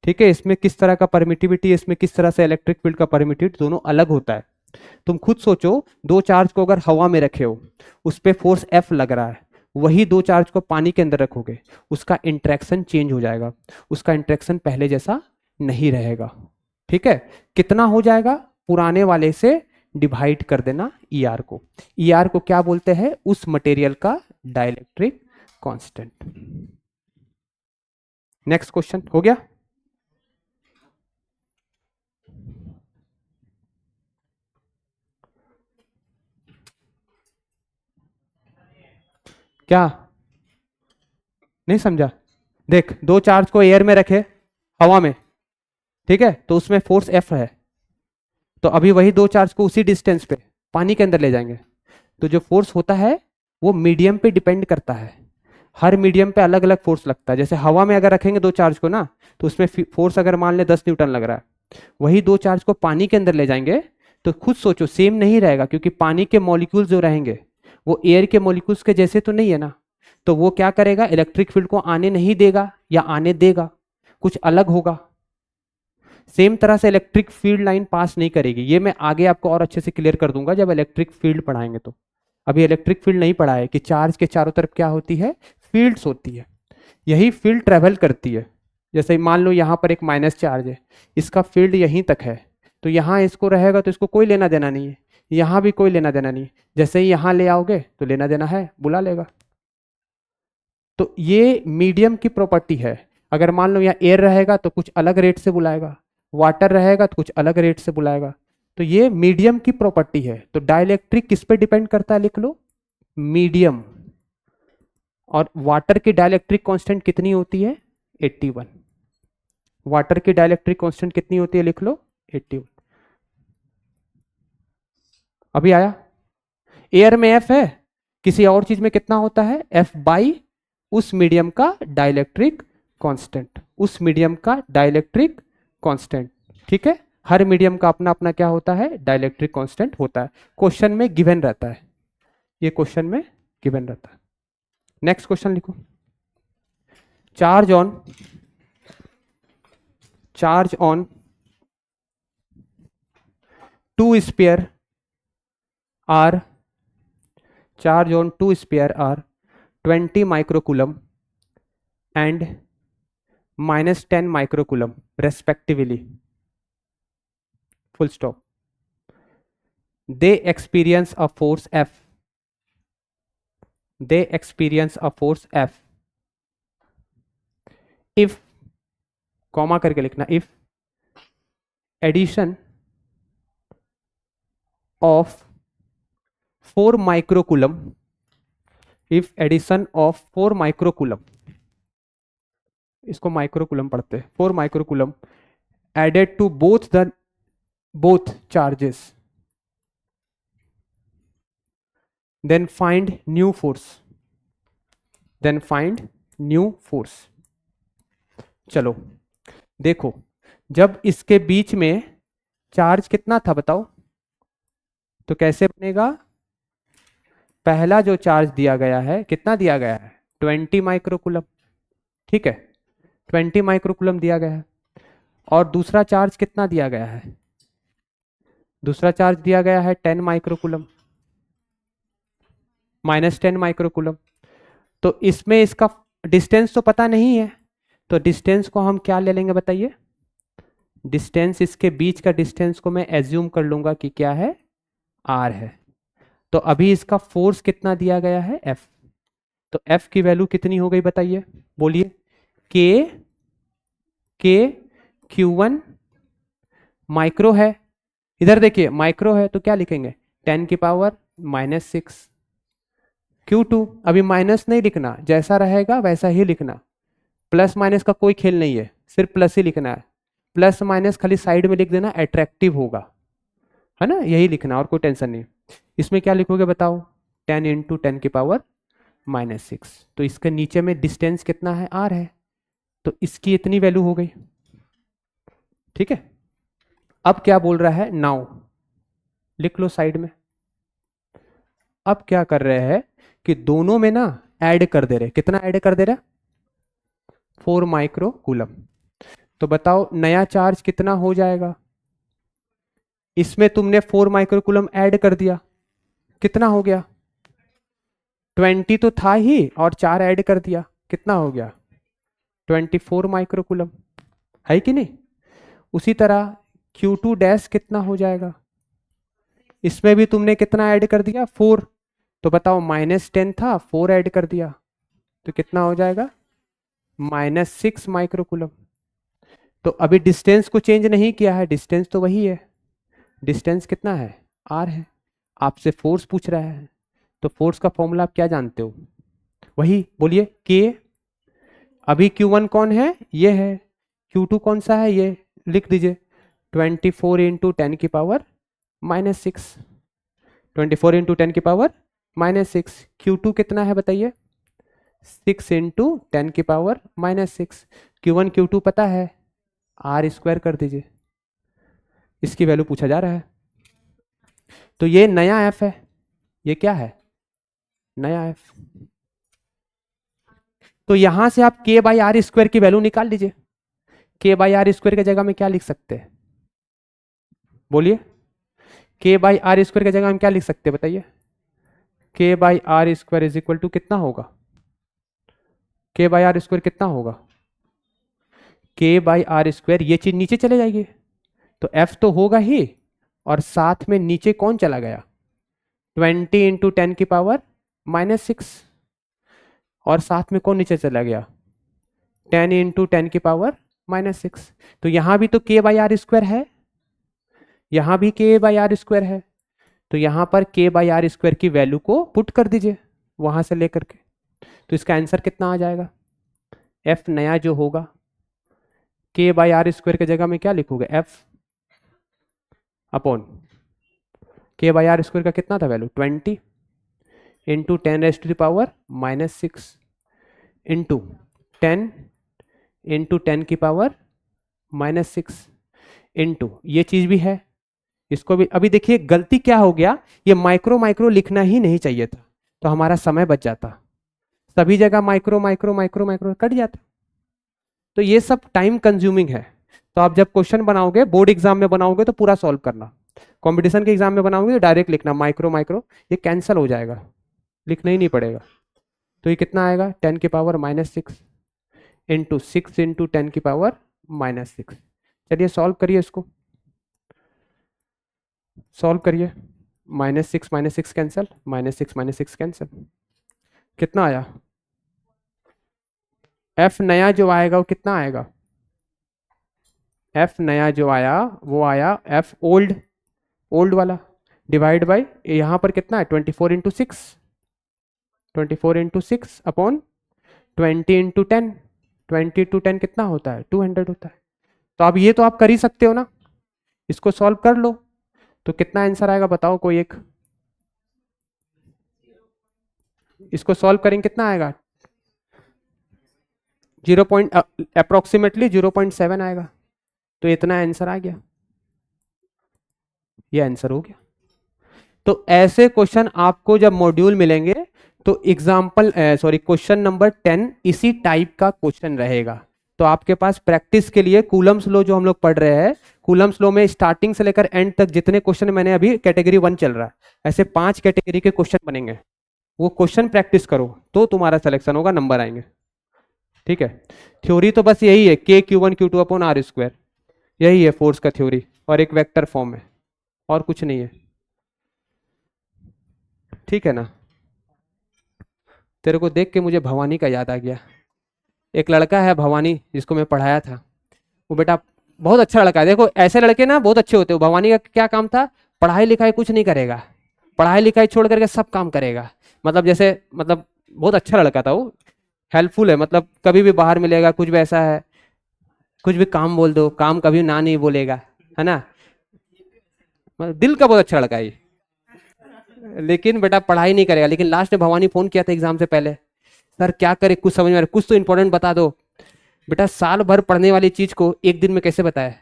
ठीक है, इसमें किस तरह का परमिटिविटी, इसमें किस तरह से इलेक्ट्रिक फील्ड का परमिटिविटी, दोनों अलग होता है। तुम खुद सोचो, दो चार्ज को अगर हवा में रखे हो, उस पर फोर्स F लग रहा है, वही दो चार्ज को पानी के अंदर रखोगे, उसका इंट्रैक्शन चेंज हो जाएगा, उसका इंट्रैक्शन पहले जैसा नहीं रहेगा, ठीक है। कितना हो जाएगा, पुराने वाले से डिवाइड कर देना ई आर को। ई आर को क्या बोलते हैं, उस मटेरियल का डाइलेक्ट्रिक कांस्टेंट। नेक्स्ट क्वेश्चन हो गया। क्या नहीं समझा, देख दो चार्ज को एयर में रखे, हवा में, ठीक है, तो उसमें फोर्स F है, तो अभी वही दो चार्ज को उसी डिस्टेंस पे पानी के अंदर ले जाएंगे, तो जो फोर्स होता है वो मीडियम पे डिपेंड करता है। हर मीडियम पे अलग अलग फोर्स लगता है। जैसे हवा में अगर रखेंगे दो चार्ज को ना, तो उसमें फोर्स अगर मान ले 10 न्यूटन लग रहा है, वही दो चार्ज को पानी के अंदर ले जाएंगे तो खुद सोचो सेम नहीं रहेगा, क्योंकि पानी के मॉलिक्यूल्स जो रहेंगे वो एयर के मॉलिक्यूल्स के जैसे तो नहीं है ना, तो वो क्या करेगा, इलेक्ट्रिक फील्ड को आने नहीं देगा या आने देगा, कुछ अलग होगा। सेम तरह से इलेक्ट्रिक फील्ड लाइन पास नहीं करेगी। ये मैं आगे आपको और अच्छे से क्लियर कर दूंगा जब इलेक्ट्रिक फील्ड पढ़ाएंगे। तो अभी इलेक्ट्रिक फील्ड नहीं पढ़ा है कि चार्ज के चारों तरफ क्या होती है, फील्ड्स होती है, यही फील्ड ट्रेवल करती है। जैसे मान लो यहाँ पर एक माइनस चार्ज है, इसका फील्ड यहीं तक है, तो यहाँ इसको रहेगा तो इसको कोई लेना देना नहीं है, यहाँ भी कोई लेना देना नहीं है। जैसे ही यहाँ ले आओगे तो लेना देना है, बुला लेगा। तो ये मीडियम की प्रॉपर्टी है। अगर मान लो यहाँ एयर रहेगा तो कुछ अलग रेट से बुलाएगा, वाटर रहेगा तो कुछ अलग रेट से बुलाएगा। तो ये मीडियम की प्रॉपर्टी है। तो डाइलेक्ट्रिक किस पे डिपेंड करता है, लिख लो, मीडियम। और वाटर की डाइलेक्ट्रिक कांस्टेंट कितनी होती है, 81। वाटर की डाइलेक्ट्रिक कांस्टेंट कितनी होती है, लिख लो, 81। अभी आया। एयर में F है, किसी और चीज में कितना होता है, F बाई उस मीडियम का डाइलेक्ट्रिक कांस्टेंट, उस मीडियम का डाइलेक्ट्रिक कांस्टेंट, ठीक है। हर मीडियम का अपना अपना क्या होता है, डाइलेक्ट्रिक कांस्टेंट होता है। क्वेश्चन में गिवन रहता है, ये क्वेश्चन में गिवन रहता है। नेक्स्ट क्वेश्चन लिखो। Charge on 2 sphere are 20 microcoulomb and -10 microcoulomb respectively, full stop. They experience a force F. If, comma करके लिखना, if addition of 4 microcoulomb, इसको माइक्रोकुलम पढ़ते हैं, 4 microcoulomb added to both charges, then find new force. चलो देखो, जब इसके बीच में चार्ज कितना था बताओ, तो कैसे बनेगा, पहला जो चार्ज दिया गया है कितना दिया गया है, 20 माइक्रोकुलम, ठीक है, 20 माइक्रोकुलम दिया गया है। और दूसरा चार्ज कितना दिया गया है, दूसरा चार्ज दिया गया है 10 माइक्रोकुलम, -10 माइक्रोकुलम। तो इसमें इसका डिस्टेंस तो पता नहीं है, तो डिस्टेंस को हम क्या ले लेंगे बताइए, डिस्टेंस, इसके बीच का डिस्टेंस को मैं एज्यूम कर लूंगा कि क्या है, r है। तो अभी इसका फोर्स कितना दिया गया है, F। तो F की वैल्यू कितनी हो गई बताइए, बोलिए, K Q1 माइक्रो है, इधर देखिए माइक्रो है तो क्या लिखेंगे, 10 की पावर -6 Q2, अभी माइनस नहीं लिखना, जैसा रहेगा वैसा ही लिखना, प्लस माइनस का कोई खेल नहीं है, सिर्फ प्लस ही लिखना है, प्लस माइनस खाली साइड में लिख देना, अट्रैक्टिव होगा, है ना, यही लिखना और कोई टेंशन नहीं। इसमें क्या लिखोगे बताओ, 10 × 10⁻⁻6, तो इसके नीचे में डिस्टेंस कितना है, r है, तो इसकी इतनी वैल्यू हो गई। ठीक है, अब क्या बोल रहा है, नाउ लिख लो साइड में। अब क्या कर रहे हैं कि दोनों में ना ऐड कर दे रहे, कितना ऐड कर दे रहे, 4 माइक्रो कूलम। तो बताओ नया चार्ज कितना हो जाएगा, इसमें तुमने 4 माइक्रो कूलम ऐड कर दिया, कितना हो गया, 20 तो था ही और 4 ऐड कर दिया, कितना हो गया, 24 माइक्रो कूलम, है कि नहीं। उसी तरह Q2 डैश कितना हो जाएगा, इसमें भी तुमने कितना ऐड कर दिया, 4, तो बताओ -10 था, 4 ऐड कर दिया, तो कितना हो जाएगा, -6 माइक्रो कूलम। तो अभी डिस्टेंस को चेंज नहीं किया है, डिस्टेंस तो वही है, डिस्टेंस कितना है, r है, आपसे फोर्स पूछ रहा है, तो फोर्स का फॉर्मूला आप क्या जानते हो, वही बोलिए, K। अभी Q1 कौन है, ये है, Q2 कौन सा है, ये लिख दीजिए, 24 × 10⁻⁻6, 24 × 10⁻⁻6, Q2 कितना है बताइए, 6 × 10⁻⁻6, Q1 Q2 पता है, r² कर दीजिए, इसकी वैल्यू पूछा जा रहा है। तो ये नया f है, ये क्या है, नया f। तो यहां से आप k/r² की वैल्यू निकाल लीजिए, k/r² की जगह में क्या लिख सकते हैं, बोलिए, k/r² की जगह हम क्या लिख सकते हैं बताइए, k/r² इज इक्वल टू कितना होगा, k/r² कितना होगा, k/r², ये चीज नीचे चले जाएगी, तो f तो होगा ही, और साथ में नीचे कौन चला गया, 20 × 10⁻⁻6, और साथ में कौन नीचे चला गया, 10 × 10⁻⁻6, तो यहां भी तो k/r² है, यहां भी k/r² है, तो यहां पर k/r² की वैल्यू को पुट कर दीजिए वहां से लेकर के, तो इसका आंसर कितना आ जाएगा, f नया जो होगा, k/r² की जगह में क्या लिखोगे, f अपॉन k/r² का कितना था वैल्यू, 20 × 10⁻⁻6 इंटू 10 × 10⁻⁻6 इंटू, ये चीज भी है, इसको भी। अभी देखिए गलती क्या हो गया, ये माइक्रो माइक्रो लिखना ही नहीं चाहिए था, तो हमारा समय बच जाता, सभी जगह micro micro micro micro cut जाता, तो ये सब टाइम कंज्यूमिंग है। तो आप जब क्वेश्चन बनाओगे, बोर्ड एग्जाम में बनाओगे तो पूरा सॉल्व करना, कंपटीशन के एग्जाम में बनाओगे तो डायरेक्ट लिखना माइक्रो माइक्रो, ये कैंसिल हो जाएगा, लिखना ही नहीं पड़ेगा। तो ये कितना आएगा, 10⁻⁻6 इंटू 6 × 10⁻⁻6। चलिए सॉल्व करिए, इसको सॉल्व करिए, -6 -6 कैंसिल, -6 -6 कैंसिल, कितना आया, f नया जो आएगा वो कितना आएगा, f नया जो आया वो आया f ओल्ड, ओल्ड वाला, डिवाइड बाय यहां पर कितना है, 24 × 6, 24 × 6 अपॉन 20 × 10, 20 × 10 कितना होता है, 200 होता है। तो अब ये तो आप कर ही सकते हो ना, इसको सॉल्व कर लो, तो कितना आंसर आएगा बताओ कोई एक, इसको सॉल्व करेंगे कितना आएगा, 0.7 आएगा, तो इतना आंसर आ गया, ये आंसर हो गया। तो ऐसे क्वेश्चन आपको जब मॉड्यूल मिलेंगे तो एग्जाम्पल सॉरी क्वेश्चन नंबर 10 इसी टाइप का क्वेश्चन रहेगा। तो आपके पास प्रैक्टिस के लिए कूलम्स लॉ जो हम लोग पढ़ रहे हैं, कूलम्स लॉ में स्टार्टिंग से लेकर एंड तक जितने क्वेश्चन मैंने अभी कैटेगरी 1 चल रहा है, ऐसे 5 कैटेगरी के क्वेश्चन बनेंगे, वो क्वेश्चन प्रैक्टिस करो तो तुम्हारा सिलेक्शन होगा, नंबर आएंगे। ठीक है, थ्योरी तो बस यही है, k/q1 q2 अपॉन r², यही है फोर्स का थ्योरी, और एक वेक्टर फॉर्म है, और कुछ नहीं है। ठीक है ना, तेरे को देख के मुझे भवानी का याद आ गया, एक लड़का है भवानी जिसको मैं पढ़ाया था, वो बेटा बहुत अच्छा लड़का है। देखो ऐसे लड़के ना बहुत अच्छे होते हो, भवानी का क्या काम था, पढ़ाई लिखाई कुछ नहीं करेगा, पढ़ाई लिखाई छोड़ करके सब काम करेगा। मतलब जैसे मतलब बहुत अच्छा लड़का था वो, हेल्पफुल है, मतलब कभी भी बाहर मिलेगा, कुछ भी ऐसा है, कुछ भी काम बोल दो, काम कभी ना नहीं बोलेगा, है ना, मतलब दिल का बहुत अच्छा लड़का है ये। लेकिन बेटा पढ़ाई नहीं करेगा। लेकिन लास्ट में भवानी फोन किया था एग्जाम से पहले, सर क्या करे, कुछ समझ में आ रहा, कुछ तो इंपॉर्टेंट बता दो। बेटा साल भर पढ़ने वाली चीज को एक दिन में कैसे बताए?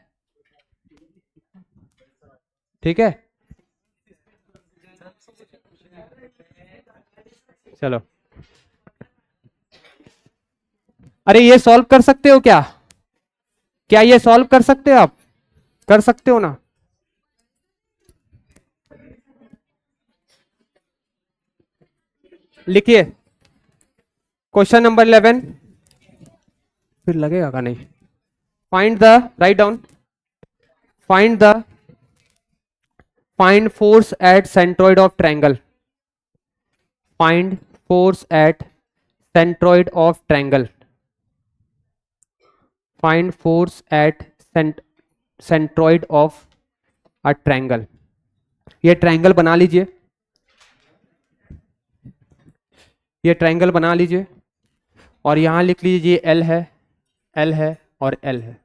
ठीक है, चलो। अरे ये सॉल्व कर सकते हो क्या? क्या ये सॉल्व कर सकते हो आप? कर सकते हो ना? लिखिए क्वेश्चन नंबर 11, फिर लगेगा का नहीं। Find the, write down, find the, find force at centroid of triangle, find force at centroid of triangle, find force at centroid of a triangle. ये ट्रायंगल बना लीजिए, ये ट्रायंगल बना लीजिए, और यहां लिख लीजिए एल है, एल है और एल है।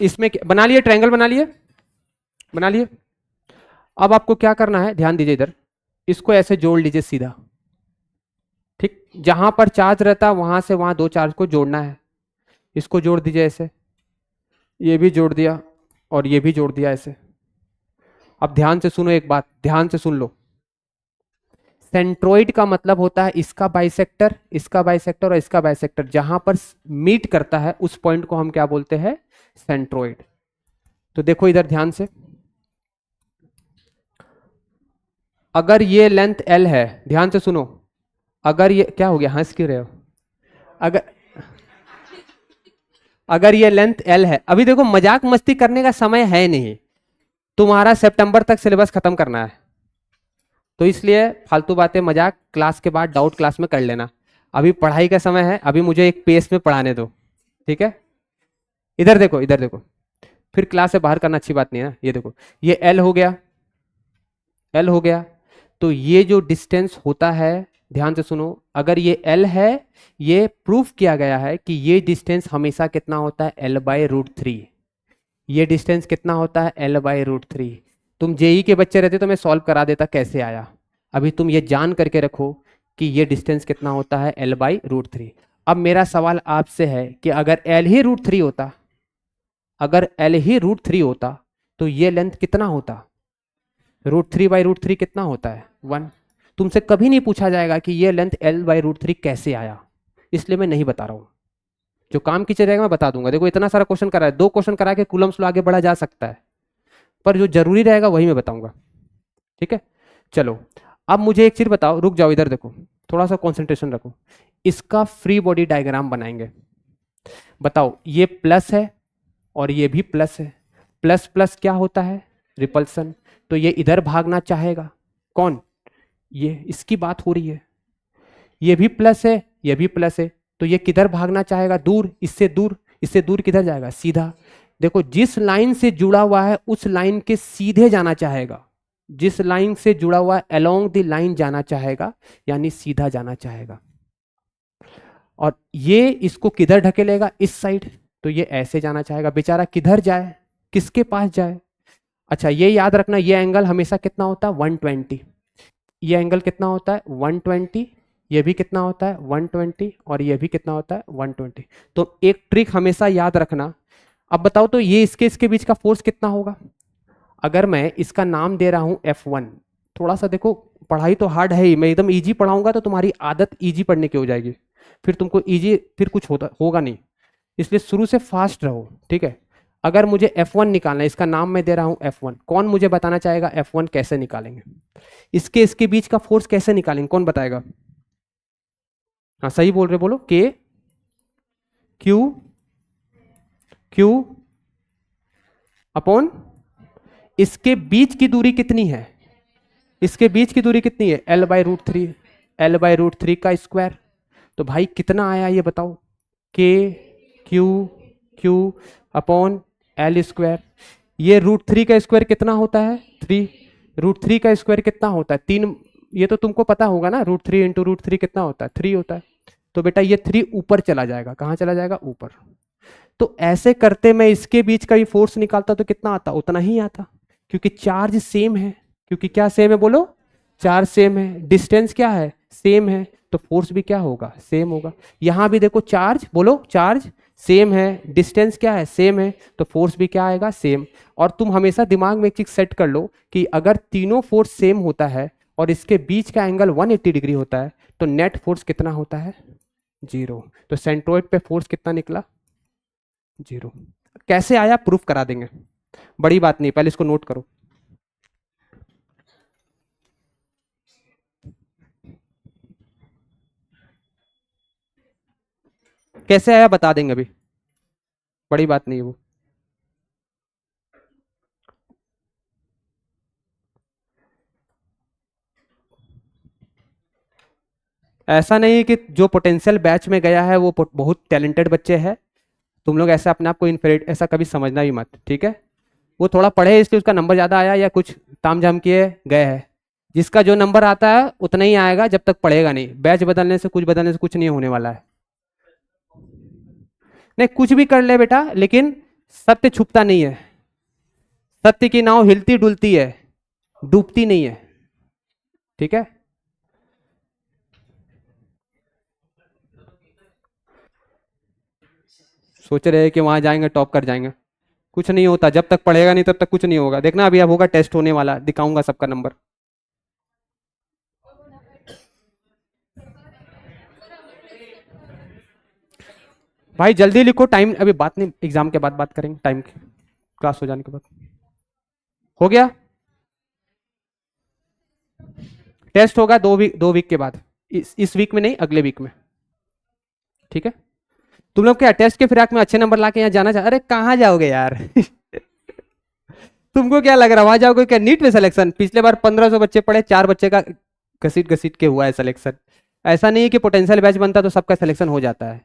इसमें बना लिए, ट्रायंगल बना लिए, बना लिए। अब आपको क्या करना है, ध्यान दीजिए इधर, इसको ऐसे जोड़ लीजिए सीधा, ठीक, जहां पर चार्ज रहता है वहां से वहां दो चार्ज को जोड़ना है। इसको जोड़ दीजिए ऐसे, ये भी जोड़ दिया और ये भी जोड़ दिया ऐसे। अब ध्यान से सुनो एक बात, ध्यान से सुन लो। सेंट्रोइड का मतलब होता है इसका बाइसेक्टर, इसका बाइसेक्टर और इसका बाइसेक्टर, जहां पर मीट करता है उस पॉइंट को हम क्या बोलते हैं? सेंट्रोइड। तो देखो इधर ध्यान से, अगर ये लेंथ एल है, ध्यान से सुनो, अगर ये क्या हो गया, हंस क्यों रहे हो? अगर अगर ये लेंथ एल है, अभी देखो मजाक मस्ती करने का समय है नहीं, तुम्हारा सितंबर तक सिलेबस खत्म करना है, तो इसलिए फालतू बातें मजाक क्लास के बाद डाउट क्लास में कर लेना। अभी पढ़ाई का समय है, अभी मुझे एक पेस में पढ़ाने दो, ठीक है? इधर देखो, इधर देखो, फिर क्लास से बाहर करना अच्छी बात नहीं है ना। ये देखो, ये एल हो गया, एल हो गया, तो ये जो डिस्टेंस होता है, ध्यान से सुनो, अगर ये एल है, ये प्रूफ किया गया है कि ये डिस्टेंस हमेशा कितना होता है? L by root three. ये डिस्टेंस कितना होता है? L by root three. तुम जेई के बच्चे रहते तो मैं सॉल्व करा देता कैसे आया, अभी तुम ये जान करके रखो कि ये डिस्टेंस कितना होता है? L by root three. अब मेरा सवाल आपसे है कि अगर एल ही रूट थ्री होता, अगर एल ही रूट थ्री होता, तो ये लेंथ कितना होता? Root three by root three कितना होता है? वन। तुमसे कभी नहीं पूछा जाएगा कि ये length L by root three कैसे आया, इसलिए मैं नहीं बता रहा हूं। जो काम की चीज रहेगा मैं बता दूंगा। देखो इतना सारा क्वेश्चन करा है, दो क्वेश्चन करा के कूलम्स लो आगे बढ़ा जा सकता है, पर जो जरूरी रहेगा वही मैं बताऊंगा, ठीक है? चलो, अब मुझे एक चीज बताओ, रुक जाओ इधर देखो, थोड़ा सा कंसंट्रेशन रखो, इसका फ्री बॉडी डायग्राम बनाएंगे। बताओ, ये प्लस है और ये भी प्लस है, प्लस प्लस क्या होता है? रिपल्सन। तो ये इधर भागना चाहेगा, कौन? ये, इसकी बात हो रही है। ये भी प्लस है, ये भी प्लस है, तो ये किधर भागना चाहेगा? दूर, इससे दूर, इससे दूर किधर जाएगा? सीधा। देखो जिस लाइन से जुड़ा हुआ है उस लाइन के सीधे जाना चाहेगा, जिस लाइन से जुड़ा हुआ है अलोंग द लाइन जाना चाहेगा, यानी सीधा जाना चाहेगा। और ये इसको किधर ढकेलेगा? इस साइड, तो ये ऐसे जाना चाहेगा। बेचारा किधर जाए, किसके पास जाए? अच्छा ये याद रखना, ये एंगल हमेशा कितना होता है? 120। ये एंगल कितना होता है? 120। ये भी कितना होता है? 120। और ये भी कितना होता है? 120। तो एक ट्रिक हमेशा याद रखना। अब बताओ तो ये इसके बीच का फोर्स कितना होगा? अगर मैं इसका नाम दे रहा हूं F1, थोड़ा सा देखो, पढ़ाई तो हार्ड है ही, मैं एकदम इजी पढ़ाऊंगा तो तुम्हारी आदत इजी पढ़ने की हो जाएगी, फिर तुमको इजी फिर कुछ होगा नहीं, इसलिए शुरू से फास्ट रहो, ठीक है? अगर मुझे F1 निकालना है, इसका नाम मैं दे रहा हूं F1, कौन मुझे बताना चाहेगा F1 कैसे निकालेंगे? इसके बीच का फोर्स कैसे निकालेंगे, कौन बताएगा? हाँ सही बोल रहे, बोलो। के क्यू, क्यू अपॉन, इसके बीच की दूरी कितनी है? इसके बीच की दूरी कितनी है? L by root three, L by root three का स्क्वायर। तो भाई कितना आया ये बताओ? K Q, Q upon L square. ये √3 का स्क्वायर कितना होता है? 3। √3 का स्क्वायर कितना होता है? 3। ये तो तुमको पता होगा ना, √3 इंटू √3 कितना होता है? 3 होता है। तो बेटा ये 3 ऊपर चला जाएगा। कहाँ चला जाएगा? ऊपर। तो ऐसे करते मैं इसके बीच का भी फोर्स निकालता तो कितना आता? उतना ही आता, क्योंकि चार्ज सेम है। क्योंकि क्या सेम है? बोलो, चार्ज सेम है। डिस्टेंस क्या है? सेम है। तो फोर्स भी क्या होगा? सेम होगा। यहां भी देखो चार्ज, बोलो चार्ज सेम है, डिस्टेंस क्या है? सेम है। तो फोर्स भी क्या आएगा? सेम। और तुम हमेशा दिमाग में एक चीज सेट कर लो कि अगर तीनों फोर्स सेम होता है और इसके बीच का एंगल 180 डिग्री होता है तो नेट फोर्स कितना होता है? 0। तो सेंट्रोइड पे फोर्स कितना निकला? 0। कैसे आया? प्रूफ करा देंगे, बड़ी बात नहीं, पहले इसको नोट करो। कैसे आया बता देंगे अभी, बड़ी बात नहीं है वो। ऐसा नहीं है कि जो पोटेंशियल बैच में गया है वो बहुत टैलेंटेड बच्चे हैं। तुम लोग ऐसा अपने आप को इन्फेरिट ऐसा कभी समझना ही मत, ठीक है? वो थोड़ा पढ़े इसलिए उसका नंबर ज्यादा आया, या कुछ तामझाम किए गए है। जिसका जो नंबर आता है उतना ही आएगा जब तक पढ़ेगा नहीं। बैच बदलने से कुछ नहीं होने वाला है। नहीं, कुछ भी कर ले बेटा, लेकिन सत्य छुपता नहीं है। सत्य की नाव हिलती डुलती है, डूबती नहीं है, ठीक है? सोच रहे हैं कि वहां जाएंगे टॉप कर जाएंगे, कुछ नहीं होता। जब तक पढ़ेगा नहीं तब तक कुछ नहीं होगा। देखना अभी अब होगा, टेस्ट होने वाला, दिखाऊंगा सबका नंबर। भाई जल्दी लिखो, टाइम अभी बात नहीं, एग्जाम के बाद बात करेंगे, टाइम की क्लास हो जाने के बाद। हो गया? टेस्ट होगा 2 वीक के बाद, इस वीक में नहीं, अगले वीक में, ठीक है? तुम लोग क्या टेस्ट के फिराक में अच्छे नंबर ला के यहाँ जाना चाह? अरे कहाँ जाओगे यार? तुमको क्या लग रहा है वहां जाओगे क्या? नीट में सिलेक्शन? पिछले बार 1500 बच्चे पढ़े, 4 बच्चे का घसीट घसीट के हुआ है सिलेक्शन। ऐसा नहीं है कि पोटेंशियल बैच बनता तो सबका सिलेक्शन हो जाता है।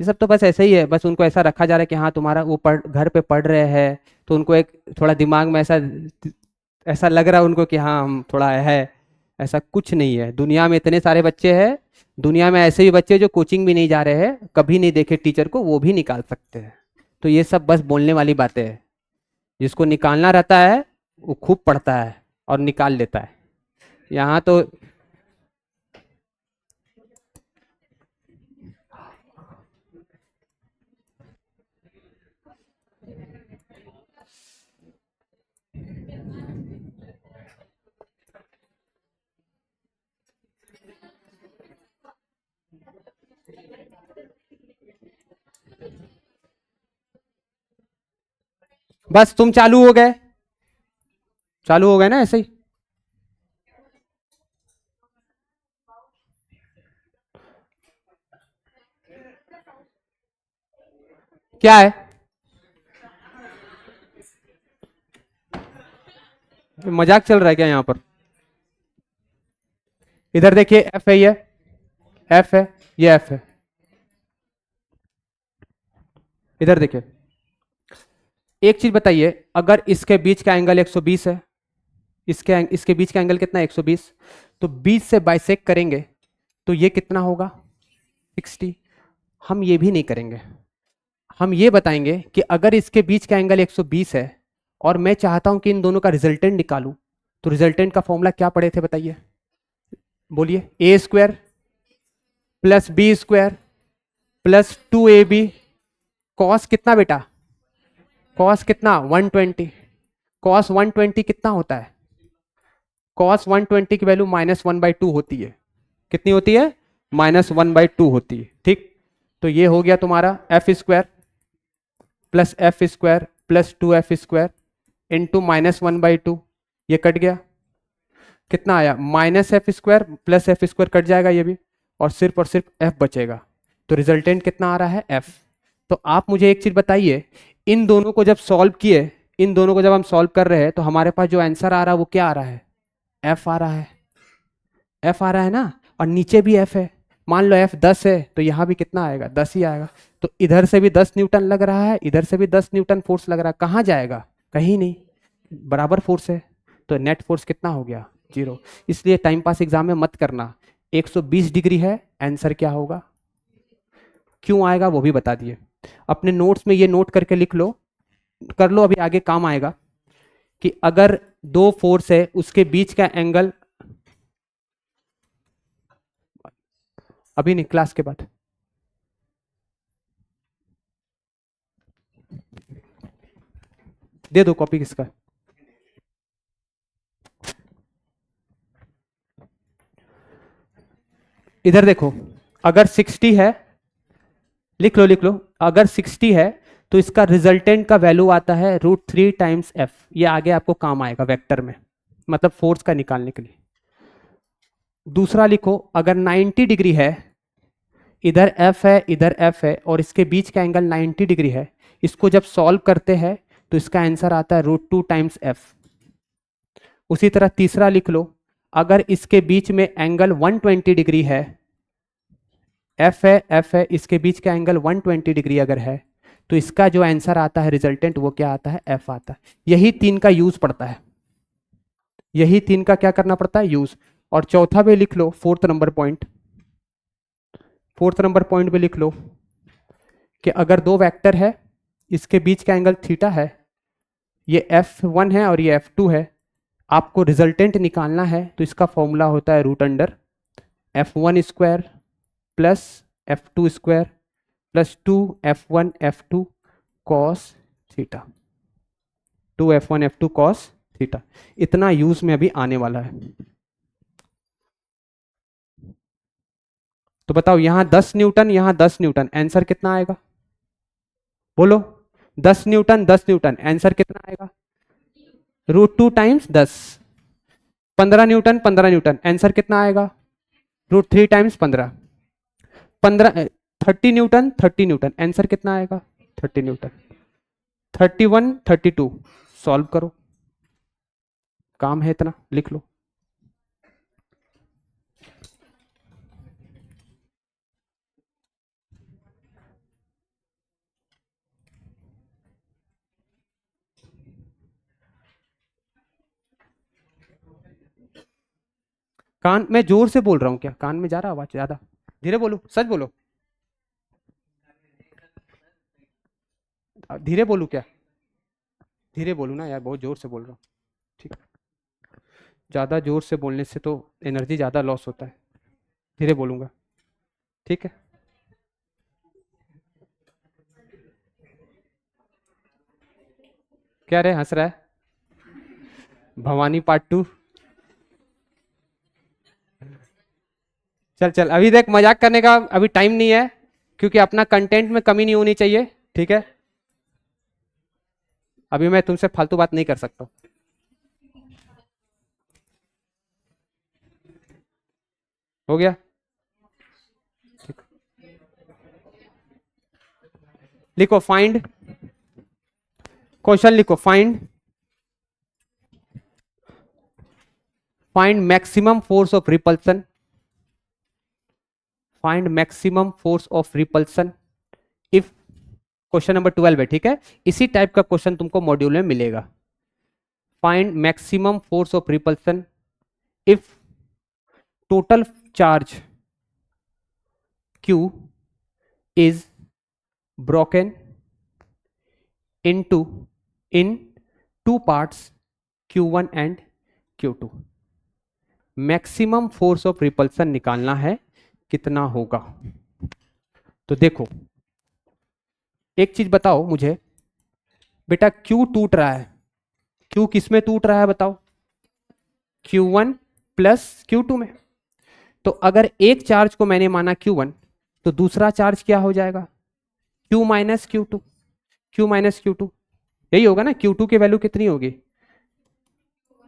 ये सब तो बस ऐसे ही है, बस उनको ऐसा रखा जा रहा है कि हाँ तुम्हारा वो घर पे पढ़ रहे हैं, तो उनको एक थोड़ा दिमाग में ऐसा ऐसा लग रहा है उनको कि हाँ हम थोड़ा है। ऐसा कुछ नहीं है। दुनिया में इतने सारे बच्चे हैं, दुनिया में ऐसे भी बच्चे जो कोचिंग भी नहीं जा रहे हैं, कभी नहीं देखे टीचर को, वो भी निकाल सकते हैं। तो ये सब बस बोलने वाली बातें हैं। जिसको निकालना रहता है वो खूब पढ़ता है और निकाल लेता है। यहाँ तो बस तुम चालू हो गए ना ऐसे ही। क्या है? मजाक चल रहा है क्या यहाँ पर? इधर देखिए, एफ है, ये एफ है, ये एफ है। इधर देखिए, एक चीज बताइए, अगर इसके बीच का एंगल 120 है, इसके बीच का एंगल कितना है? 120। तो 20 से बाइसेक करेंगे तो ये कितना होगा? 60। हम ये भी नहीं करेंगे, हम ये बताएंगे कि अगर इसके बीच का एंगल 120 है और मैं चाहता हूं कि इन दोनों का रिजल्टेंट निकालूं, तो रिजल्टेंट का फॉर्मूला क्या पढ़े थे बताइए? बोलिए। A² plus B² plus 2AB। Cos कितना बेटा? कॉस कितना? 120। कॉस 120 कितना होता है? कॉस 120 की वैल्यू -1/2 होती है। कितनी होती है? -1/2 होती है, ठीक? तो ये हो गया तुम्हारा F² plus F² plus 2F² into -1/2। ये कट गया, कितना आया? -F² प्लस F² कट जाएगा ये भी, और सिर्फ F बचेगा। तो रिजल्टेंट कितना आ रहा है? F। तो आप मुझे एक चीज बताइए, इन दोनों को जब सॉल्व किए, इन दोनों को जब हम सॉल्व कर रहे हैं तो हमारे पास जो आंसर आ रहा है वो क्या आ रहा है? F आ रहा है। F आ रहा है ना, और नीचे भी F है। मान लो F 10 है तो यहाँ भी कितना आएगा? 10 ही आएगा। तो इधर से भी 10 न्यूटन लग रहा है, इधर से भी 10 न्यूटन फोर्स लग रहा है, कहाँ जाएगा, कहीं नहीं, बराबर फोर्स है, तो नेट फोर्स कितना हो गया, 0। इसलिए टाइम पास एग्जाम में मत करना, 120 डिग्री है, आंसर क्या होगा, क्यों आएगा वो भी बता दिए। अपने नोट्स में ये नोट करके लिख लो, कर लो, अभी आगे काम आएगा, कि अगर दो फोर्स है उसके बीच का एंगल, अभी नहीं, क्लास के बाद, दे दो कॉपी किसका, इधर देखो, अगर 60 है, लिख लो लिख लो, अगर 60 है तो इसका रिजल्टेंट का वैल्यू आता है √3 टाइम्स एफ, ये आगे आपको काम आएगा वेक्टर में, मतलब फोर्स का निकालने के लिए। दूसरा लिखो, अगर 90 डिग्री है, इधर एफ है इधर एफ है और इसके बीच का एंगल 90 डिग्री है, इसको जब सॉल्व करते हैं तो इसका आंसर आता है √2 टाइम्स एफ। उसी तरह तीसरा लिख लो, अगर इसके बीच में एंगल 120 डिग्री है, एफ है, इसके बीच का एंगल 120 डिग्री अगर है, तो इसका जो आंसर आता है रिजल्टेंट वो क्या आता है, एफ आता है। यही तीन का यूज पड़ता है, यही तीन का क्या करना पड़ता है, यूज। और चौथा भी लिख लो, fourth number point, fourth number point भी लिख लो कि अगर दो वेक्टर है, इसके बीच का एंगल थीटा है, ये F1 है और ये F2 है, आपको रिजल्टेंट निकालना है, तो इसका फॉर्मूला होता है √F1² plus F2² plus 2F1 F2 cos theta, 2F1 F2 cos theta. इतना यूज में अभी आने वाला है। तो बताओ, यहां 10 न्यूटन, यहां 10 न्यूटन, आंसर कितना आएगा, बोलो, 10 न्यूटन 10 न्यूटन, आंसर कितना आएगा, √2 टाइम्स 10, 15 न्यूटन 15 न्यूटन, आंसर कितना आएगा, √3 टाइम्स 15, 15 30 न्यूटन 30 न्यूटन, आंसर कितना आएगा, 30 न्यूटन, 31 32, सॉल्व करो, काम है इतना, लिख लो। कान में जोर से बोल रहा हूं क्या, कान में जा रहा आवाज ज्यादा, धीरे बोलो, सच बोलो, धीरे बोलू क्या, धीरे बोलू ना यार, बहुत जोर से बोल रहा हूँ, ठीक, ज्यादा जोर से बोलने से तो एनर्जी ज्यादा लॉस होता है, धीरे बोलूंगा, ठीक है। क्या रे हंस रहा है, भवानी पार्ट 2, चल चल, अभी देख मजाक करने का अभी टाइम नहीं है, क्योंकि अपना कंटेंट में कमी नहीं होनी चाहिए, ठीक है, अभी मैं तुमसे फालतू बात नहीं कर सकता। हो गया, लिखो फाइंड, क्वेश्चन लिखो, find maximum force of repulsion, find maximum force of repulsion if, question number 12 है, ठीक है, इसी टाइप का क्वेश्चन तुमको मॉड्यूल में मिलेगा। Find maximum force of repulsion if total charge Q is broken into in two parts, Q1 and Q2। Maximum force of repulsion निकालना है, कितना होगा। तो देखो, एक चीज बताओ मुझे बेटा, Q टूट रहा है, Q किस में टूट रहा है बताओ, Q1 प्लस Q2 में। तो अगर एक चार्ज को मैंने माना Q1, तो दूसरा चार्ज क्या हो जाएगा, Q minus Q2, Q minus Q2, यही होगा ना, Q2 की वैल्यू कितनी होगी,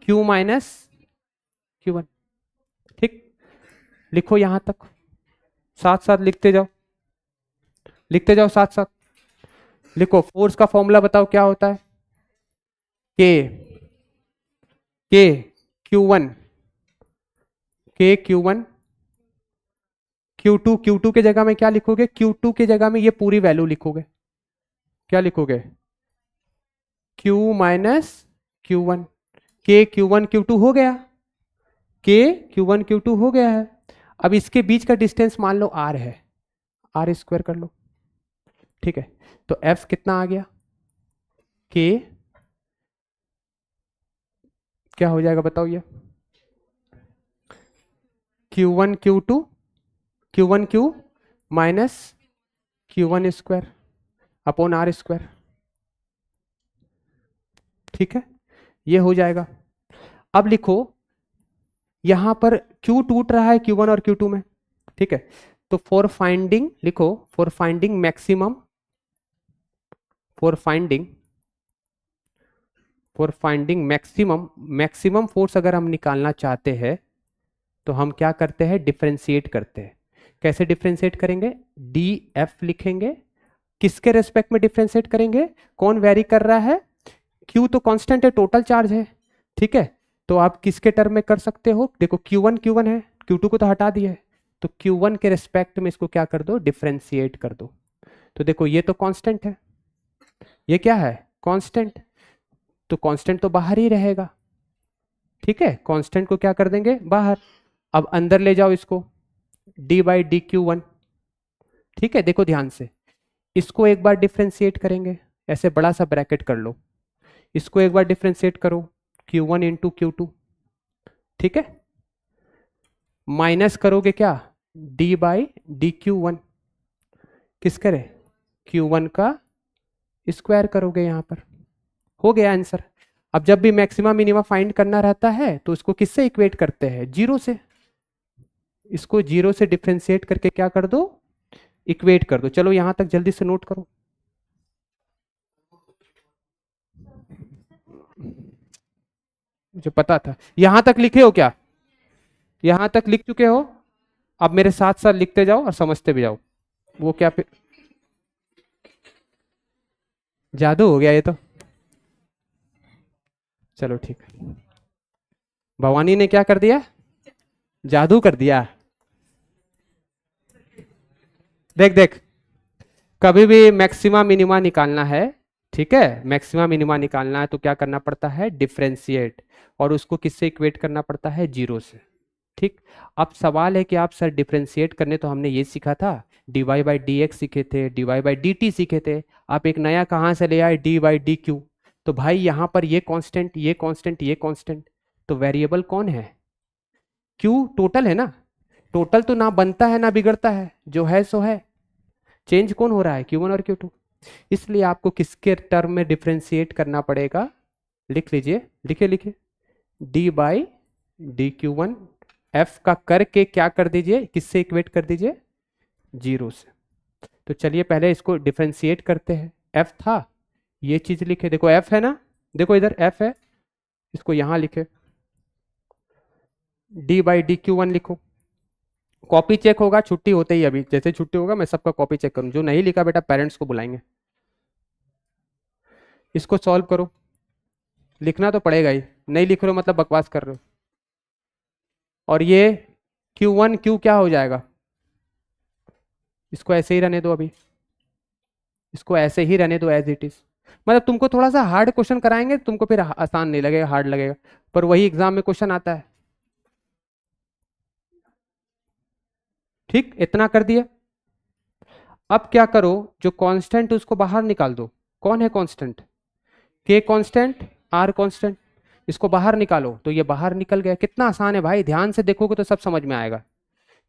Q माइनस Q1, ठीक, लिखो यहां तक, साथ साथ लिखते जाओ, लिखते जाओ साथ साथ, लिखो, फोर्स का फॉर्मूला बताओ क्या होता है, के, के Q1, के Q1 Q2 के जगह में क्या लिखोगे? Q2 के जगह में ये पूरी वैल्यू लिखोगे। क्या लिखोगे? Q minus Q1, K Q1 Q2 हो गया, K Q1 Q2 हो गया है। अब इसके बीच का डिस्टेंस मान लो R है, R स्क्वायर कर लो, ठीक है। तो F कितना आ गया? K क्या हो जाएगा बताओ ये? Q1 Q2 Q1 Q minus Q1 square upon R square, ठीक है, ये हो जाएगा। अब लिखो यहां पर Q टूट रहा है Q1 और Q2 में, ठीक है। तो फॉर फाइंडिंग लिखो, for finding maximum, for finding maximum, maximum force अगर हम निकालना चाहते हैं तो हम क्या करते हैं? डिफरेंशिएट करते हैं। कैसे डिफरेंशिएट करेंगे? डी एफ लिखेंगे। किसके रेस्पेक्ट में डिफरेंशिएट करेंगे? कौन वेरी कर रहा है? क्यू तो कांस्टेंट है, टोटल चार्ज है, ठीक है। तो आप किसके टर्म में कर सकते हो? देखो Q1 है, Q2 को तो हटा दिया है, तो Q1 के रेस्पेक्ट में इसको क्या कर दो? डिफरेंशिएट कर दो। तो देखो ये तो कांस्टेंट है, ये क्या है? कांस्टेंट। तो कांस्टेंट तो बाहर ही रहेगा, ठीक है, कांस्टेंट को क्या कर देंगे? बाहर। अब अंदर ले जाओ इसको, d/dq1, ठीक है। देखो ध्यान से, इसको एक बार डिफरेंशिएट करेंगे, ऐसे बड़ा सा ब्रैकेट कर लो, इसको एक बार डिफरेंशिएट करो, Q1 इंटू Q2, ठीक है। माइनस करोगे क्या? d/dq1, किस करे? Q1 का स्क्वायर करोगे, यहां पर हो गया आंसर। अब जब भी मैक्सिमा मिनिमा फाइंड करना रहता है तो इसको किससे इक्वेट करते हैं? जीरो से। इसको जीरो से डिफरेंशिएट करके क्या कर दो? इक्वेट कर दो। चलो यहां तक जल्दी से नोट करो। मुझे पता था। यहां तक लिखे हो क्या? यहां तक लिख चुके हो? अब मेरे साथ साथ लिखते जाओ और समझते भी जाओ। वो क्या फिर जादू हो गया ये तो। चलो ठीक है, भवानी ने क्या कर दिया? जादू कर दिया। देख देख, कभी भी मैक्सिमा मिनिमा निकालना है, ठीक है, मैक्सिमा मिनिमा निकालना है तो क्या करना पड़ता है? डिफरेंशिएट। और उसको किससे इक्वेट करना पड़ता है? जीरो से, ठीक। अब सवाल है कि आप सर डिफरेंशिएट करने तो हमने ये सीखा था, dy/dx सीखे थे, dy/dt सीखे थे, आप एक नया कहां से ले आए? d/dq। तो भाई यहां पर ये कांस्टेंट, ये कांस्टेंट, ये कांस्टेंट, तो वेरिएबल कौन है? q टोटल है ना, टोटल तो ना बनता है ना बिगड़ता है, जो है सो है। चेंज कौन हो रहा है? Q1 और Q2। इसलिए आपको किसके टर्म में डिफरेंशिएट करना पड़ेगा? लिख लीजिए, लिखे लिखे, d/dq1, f का करके क्या कर दीजिए? किससे इक्वेट कर दीजिए? जीरो से। तो चलिए पहले इसको डिफरेंशिएट करते हैं। f था, ये चीज लिखे, देखो f है ना, देखो इधर f है, इसको यहां लिखे, d/dq1 लिखो। कॉपी चेक होगा छुट्टी होते ही, अभी जैसे छुट्टी होगा मैं सबका कॉपी चेक करूँ, जो नहीं लिखा बेटा पेरेंट्स को बुलाएंगे। इसको सॉल्व करो, लिखना तो पड़ेगा ही, नहीं लिख रहे हो मतलब बकवास कर रहे हो। और ये Q1 Q क्या हो जाएगा? इसको ऐसे ही रहने दो, अभी इसको ऐसे ही रहने दो एज इट इज। मतलब तुमको थोड़ा सा हार्ड क्वेश्चन कराएंगे, तुमको फिर आसान नहीं लगेगा, हार्ड लगेगा, पर वही एग्जाम में क्वेश्चन आता है, ठीक। इतना कर दिया। अब क्या करो? जो कांस्टेंट उसको बाहर निकाल दो। कौन है constant? K constant, R constant, इसको बाहर निकालो, तो ये बाहर निकल गया। कितना आसान है भाई, ध्यान से देखोगे तो सब समझ में आएगा।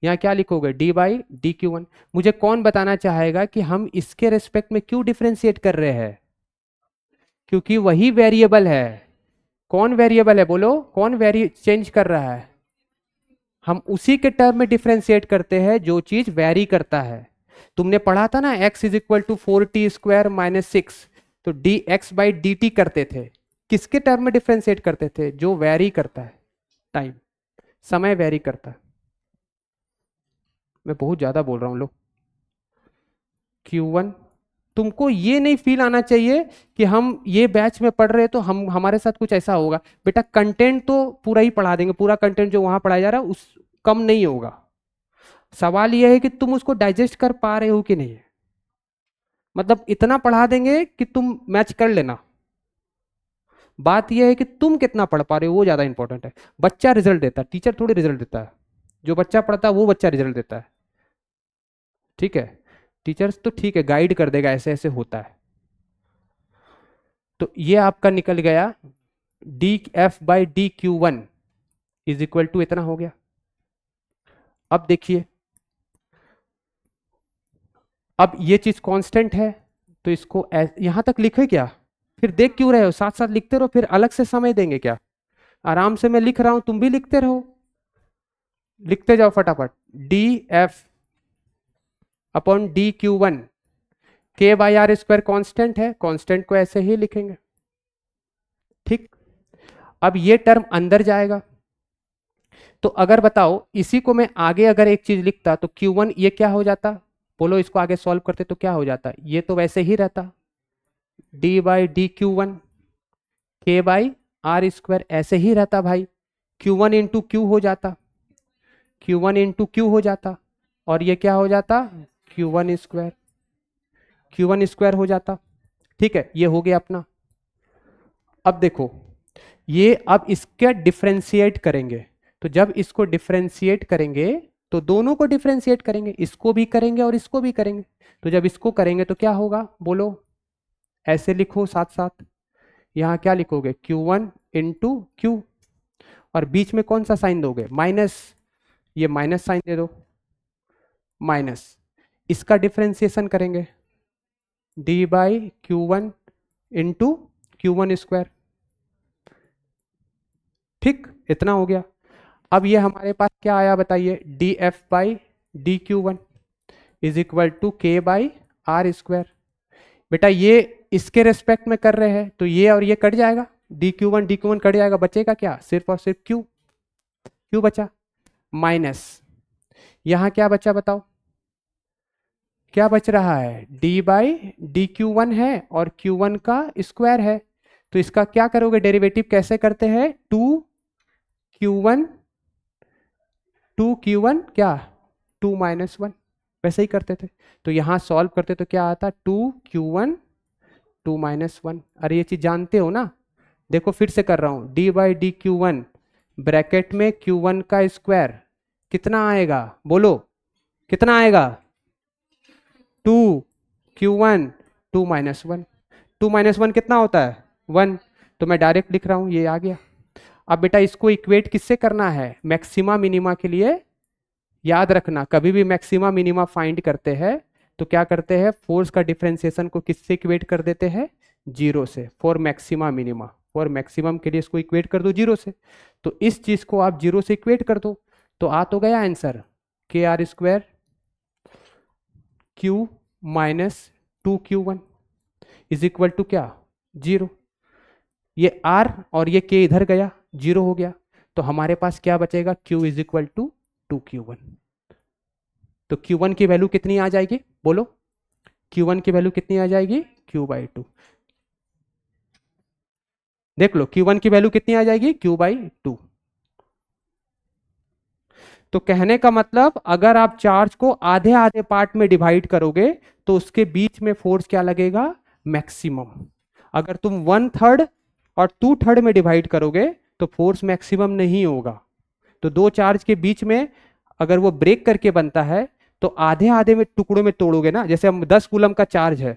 यहाँ क्या लिखोगे? d/dq1। मुझे कौन बताना चाहेगा कि हम इसके रेस्पेक्ट में क्यों डिफरेंशिएट कर रहे हैं? क्योंकि वही वेरिएबल है। कौन वेरिएबल है बोलो? कौन वेरी चेंज कर रहा है? हम उसी के टर्म में डिफरेंशिएट करते हैं जो चीज वेरी करता है। तुमने पढ़ा था ना x is equal to 4t² - 6, तो dx/dt करते थे, किसके टर्म में डिफरेंशिएट करते थे? जो वेरी करता है, टाइम, समय वेरी करता है। मैं बहुत ज्यादा बोल रहा हूं लोग। Q1, तुमको ये नहीं फील आना चाहिए कि हम ये बैच में पढ़ रहे हैं तो हम हमारे साथ कुछ ऐसा होगा। बेटा कंटेंट तो पूरा ही पढ़ा देंगे, पूरा कंटेंट जो वहां पढ़ाया जा रहा है उस कम नहीं होगा। सवाल यह है कि तुम उसको डाइजेस्ट कर पा रहे हो कि नहीं। मतलब इतना पढ़ा देंगे कि तुम मैच कर लेना, बात यह है कि तुम कितना पढ़ पा रहे हो वो ज्यादा इंपॉर्टेंट है। बच्चा रिजल्ट देता है, टीचर थोड़ी रिजल्ट देता है। जो बच्चा पढ़ता है वो बच्चा रिजल्ट देता है, ठीक है। टीचर्स तो ठीक है गाइड कर देगा ऐसे ऐसे होता है। तो ये आपका निकल गया D F by D Q one is equal to इतना हो गया। अब देखिए, अब ये चीज कांस्टेंट है तो इसको यहां तक लिखे क्या, फिर देख क्यों रहे हो, साथ साथ लिखते रहो, फिर अलग से समय देंगे क्या। आराम से मैं लिख रहा हूं, तुम भी लिखते रहो, लिखते जाओ फटाफट। D F upon D Q one, के बाई आर स्क्वायर कॉन्स्टेंट है, कॉन्स्टेंट को ऐसे ही लिखेंगे, ठीक। अब ये टर्म अंदर जाएगा, तो अगर बताओ इसी को मैं आगे अगर एक चीज लिखता तो Q1 ये क्या हो जाता, बोलो इसको आगे सॉल्व करते तो क्या हो जाता, ये तो वैसे ही रहता D by D Q one के बाई आर स्क्वायर, ऐसे ही रहता भाई। Q1 इंटू क्यू हो जाता, Q1 इंटू क्यू हो जाता, और ये क्या हो जाता Q1 स्क्वायर, Q1 स्क्वायर हो जाता, ठीक है। ये हो गया अपना। अब देखो ये, अब इसका डिफरेंशिएट करेंगे, तो जब इसको डिफरेंशिएट करेंगे तो दोनों को डिफरेंशिएट करेंगे, इसको भी करेंगे और इसको भी करेंगे। तो जब इसको करेंगे तो क्या होगा बोलो, ऐसे लिखो साथ साथ, यहां क्या लिखोगे Q1 इंटू क्यू, और बीच में कौन सा साइन दोगे माइनस, ये माइनस साइन दे दो, माइनस, इसका डिफरेंशिएशन करेंगे D by Q one into Q one square, ठीक, इतना हो गया। अब ये हमारे पास क्या आया बताइए, D F by D Q one is equal to K by R square. बेटा ये इसके रेस्पेक्ट में कर रहे हैं तो ये और ये कट जाएगा, डी क्यू वन कट जाएगा, बचेगा क्या, सिर्फ और सिर्फ क्यू, क्यू बचा, माइनस, यहां क्या बचा बताओ, क्या बच रहा है, D by D Q one है और क्यू वन का स्क्वायर है, तो इसका क्या करोगे डेरिवेटिव कैसे करते हैं, टू क्यू वन क्या, टू माइनस वन, वैसे ही करते थे। तो यहां सॉल्व करते तो क्या आता, two Q one two minus one, अरे ये चीज जानते हो ना। देखो फिर से कर रहा हूं, D by D Q one bracket में क्यू वन का स्क्वायर कितना आएगा बोलो, कितना आएगा, two Q one two minus one, two minus one कितना होता है वन, तो मैं डायरेक्ट लिख रहा हूं ये आ गया। अब बेटा इसको इक्वेट किससे करना है, मैक्सिमा मिनिमा के लिए। याद रखना कभी भी मैक्सिमा मिनिमा फाइंड करते हैं तो क्या करते हैं, फोर्स का डिफरेंशिएशन को किससे इक्वेट कर देते हैं, जीरो से, for maxima minima, for maximum के लिए इसको इक्वेट कर दो जीरो से। तो इस चीज को आप जीरो से इक्वेट कर दो तो आ तो गया answer K R square Q minus two Q one is equal to क्या, जीरो। ये आर और ये के इधर गया, जीरो हो गया, तो हमारे पास क्या बचेगा, Q is equal to two Q one. तो Q1 की वैल्यू कितनी आ जाएगी बोलो, Q1 की वैल्यू कितनी आ जाएगी, Q बाई टू, देख लो Q1 की वैल्यू कितनी आ जाएगी, Q बाई टू। तो कहने का मतलब अगर आप चार्ज को आधे आधे पार्ट में डिवाइड करोगे तो उसके बीच में फोर्स क्या लगेगा, मैक्सिमम। अगर तुम वन थर्ड और टू थर्ड में डिवाइड करोगे तो फोर्स मैक्सिमम नहीं होगा। तो दो चार्ज के बीच में अगर वो ब्रेक करके बनता है तो आधे आधे में टुकड़ों में तोड़ोगे ना, जैसे हम 10 कूलम का चार्ज है,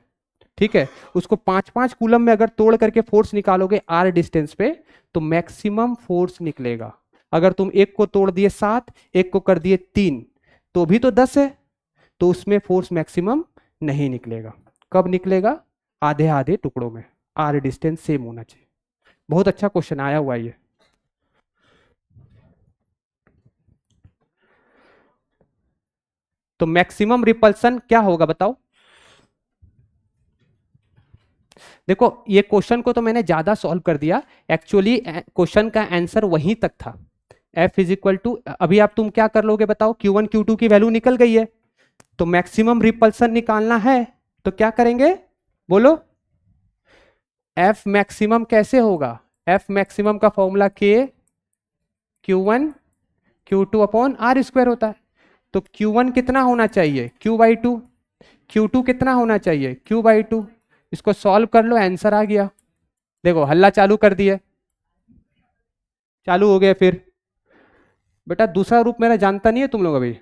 ठीक है, उसको 5-5 कूलम में अगर तोड़ करके फोर्स निकालोगे आर डिस्टेंस पे तो मैक्सिमम फोर्स निकलेगा। अगर तुम एक को तोड़ दिए 7, एक को कर दिए 3, तो भी तो 10 है, तो उसमें फोर्स मैक्सिमम नहीं निकलेगा। कब निकलेगा, आधे आधे टुकड़ों में, आर डिस्टेंस सेम होना चाहिए। बहुत अच्छा क्वेश्चन आया हुआ है ये। तो मैक्सिमम रिपल्सन क्या होगा बताओ। देखो ये क्वेश्चन को तो मैंने ज्यादा सॉल्व कर दिया, एक्चुअली क्वेश्चन का आंसर वहीं तक था। F इज इक्वल टू, अभी आप तुम क्या कर लोगे बताओ, Q1 Q2 की वैल्यू निकल गई है तो मैक्सिमम रिपल्सन निकालना है, तो क्या करेंगे बोलो, F मैक्सिमम कैसे होगा, F मैक्सिमम का formula K Q1 Q2 upon are square होता है। तो Q1 कितना होना चाहिए, Q/2। Q2 कितना होना चाहिए, Q/2। इसको सॉल्व कर लो, आंसर आ गया। देखो हल्ला चालू कर दिया, चालू हो गया। फिर बेटा दूसरा रूप मेरा जानता नहीं है तुम लोग अभी,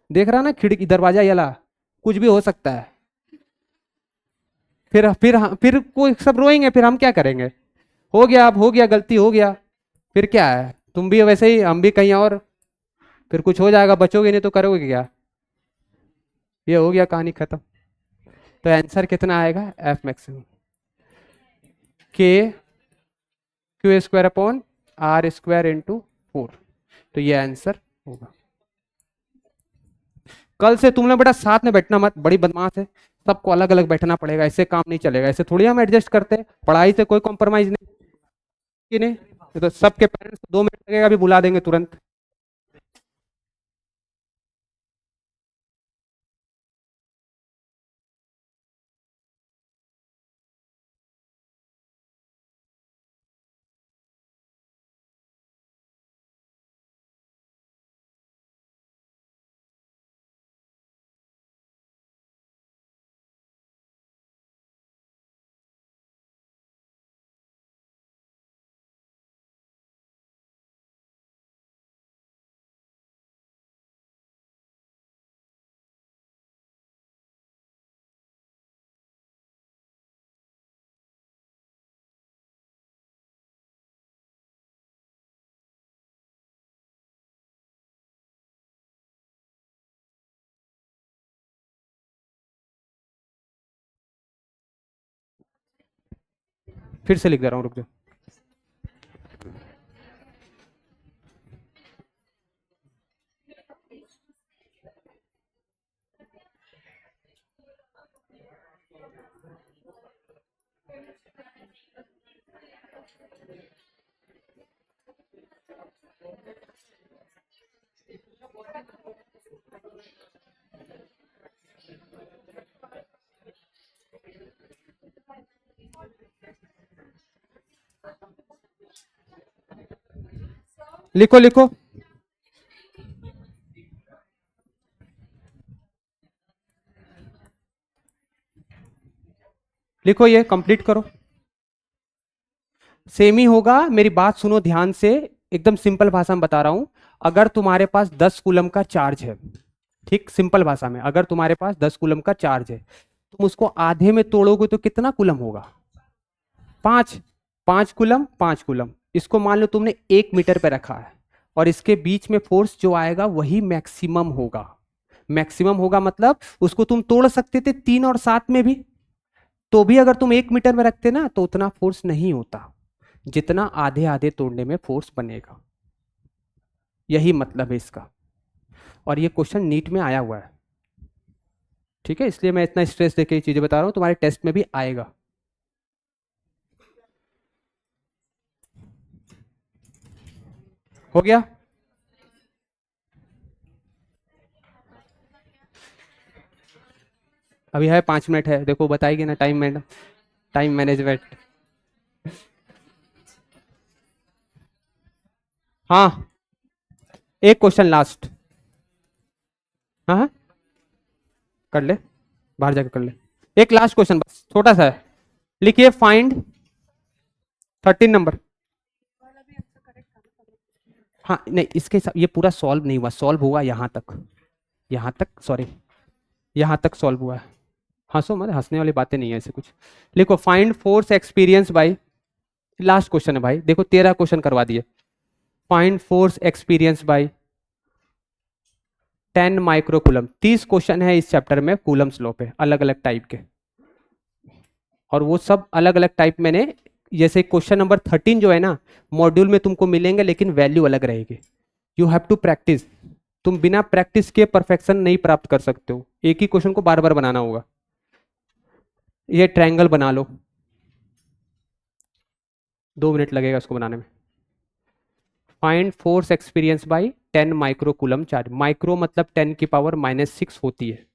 देख रहा ना, खिड़की दरवाजा यला कुछ भी हो सकता है। फिर कोई सब रोएंगे, फिर हम क्या करेंगे। हो गया, अब हो गया, गलती हो गया, फिर क्या है, तुम भी वैसे ही, हम भी कहीं और, फिर कुछ हो जाएगा, बचोगे नहीं तो करोगे क्या। ये हो गया, कहानी खत्म। तो आंसर कितना आएगा, एफ मैक्सिमम के Q²/R² × 4। तो ये आंसर होगा। कल से तुम लोग बेटा साथ में बैठना मत, बड़ी बदमाश है, सबको अलग अलग बैठना पड़ेगा, ऐसे काम नहीं चलेगा, ऐसे थोड़ी हम एडजस्ट करते हैं, पढ़ाई से कोई कॉम्प्रोमाइज नहीं कि नहीं। तो सबके पेरेंट्स को 2 मिनट लगेगा, भी बुला देंगे तुरंत। फिर से लिख दे रहा हूँ, रुक जाओ। लिखो लिखो, लिखो, ये कंप्लीट करो। सेम ही होगा, मेरी बात सुनो ध्यान से, एकदम सिंपल भाषा में बता रहा हूं। अगर तुम्हारे पास 10 कूलम का चार्ज है, ठीक, सिंपल भाषा में, अगर तुम्हारे पास 10 कूलम का चार्ज है, तुम उसको आधे में तोड़ोगे तो कितना कूलम होगा, 5। 5 कूलम, 5 कूलम। इसको मान लो तुमने 1 मीटर पे रखा है, और इसके बीच में फोर्स जो आएगा वही मैक्सिमम होगा। मैक्सिमम होगा मतलब उसको तुम तोड़ सकते थे 3 और 7 में भी, तो भी अगर तुम 1 मीटर में रखते ना तो उतना फोर्स नहीं होता जितना आधे आधे तोड़ने में फोर्स बनेगा। यही मतलब है इसका, और ये क्वेश्चन नीट में आया हुआ है, ठीक है, इसलिए मैं इतना स्ट्रेस देके ये चीजें बता रहा हूं, तुम्हारे टेस्ट में भी आएगा। हो गया। अभी है 5 मिनट है, देखो बताएगी ना, टाइम मैनेजमेंट। हाँ, एक क्वेश्चन लास्ट। हाँ हाँ, कर ले, बाहर जाकर कर ले। एक लास्ट क्वेश्चन बस, छोटा सा है। लिखिए, फाइंड 13 नंबर। हाँ नहीं, इसके ये पूरा सॉल्व नहीं हुआ, सॉल्व हुआ यहाँ तक, यहाँ तक, सॉरी, यहाँ तक सॉल्व हुआ है। हंसो मत, हंसने वाली बातें नहीं है ऐसे कुछ। लिखो, find force experience by, last question है भाई, देखो 13 क्वेश्चन करवा दिए। Find force experience by 10 micro coulomb. 30 question है इस चैप्टर में कूलम्स लॉ पे, अलग अलग टाइप के, और वो सब अलग अलग टाइप मैंने, जैसे क्वेश्चन नंबर 13 जो है ना, मॉड्यूल में तुमको मिलेंगे लेकिन वैल्यू अलग रहेगी। यू हैव टू प्रैक्टिस, तुम बिना प्रैक्टिस के परफेक्शन नहीं प्राप्त कर सकते हो, एक ही क्वेश्चन को बार बार बनाना होगा। ये ट्रायंगल बना लो, 2 मिनट लगेगा इसको बनाने में। Find force experience by 10 micro coulomb charge, micro मतलब 10⁻⁻6 होती है।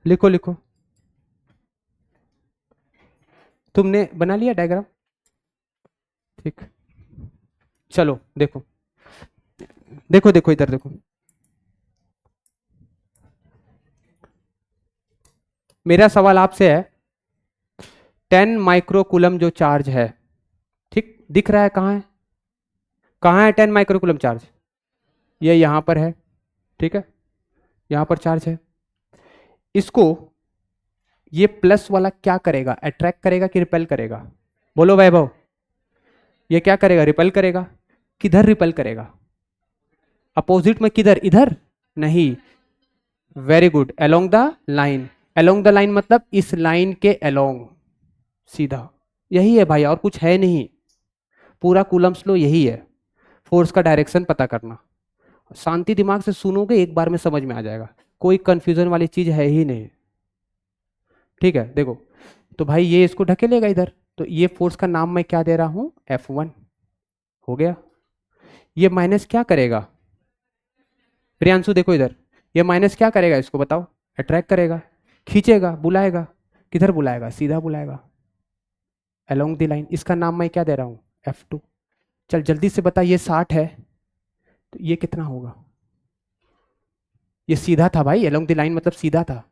लिखो लिखो, तुमने बना लिया डायग्राम? ठीक, चलो देखो, देखो देखो इधर देखो, मेरा सवाल आपसे है, 10 माइक्रोकूलम जो चार्ज है, ठीक दिख रहा है, कहाँ है, कहाँ है 10 माइक्रोकूलम चार्ज? ये यहां पर है, ठीक है, यहां पर चार्ज है। इसको ये प्लस वाला क्या करेगा, अट्रैक्ट करेगा कि रिपेल करेगा? बोलो वैभव, ये क्या करेगा, रिपेल करेगा? किधर रिपेल करेगा? अपोजिट में किधर, इधर नहीं, very good, along the line. Along the line मतलब इस लाइन के अलोंग, सीधा, यही है भाई, और कुछ है नहीं। पूरा कूलम्स लॉ यही है, फोर्स का डायरेक्शन पता करना। शांति दिमाग से सुनोगे एक बार में समझ में आ जाएगा, कोई कंफ्यूजन वाली चीज है ही नहीं। ठीक है, देखो, तो भाई ये इसको ढकेलेगा इधर, तो ये फोर्स का नाम मैं क्या दे रहा हूं, F1, हो गया। ये माइनस क्या करेगा, प्रियांशु देखो इधर, ये माइनस क्या करेगा, इसको बताओ, अट्रैक्ट करेगा, खींचेगा, बुलाएगा, किधर बुलाएगा, सीधा बुलाएगा, अलोंग द लाइन। इसका नाम मैं क्या दे रहा हूं, F2। चल जल्दी से बता, ये 60 है तो ये कितना होगा? ये सीधा था भाई, अलोंग द लाइन मतलब सीधा था।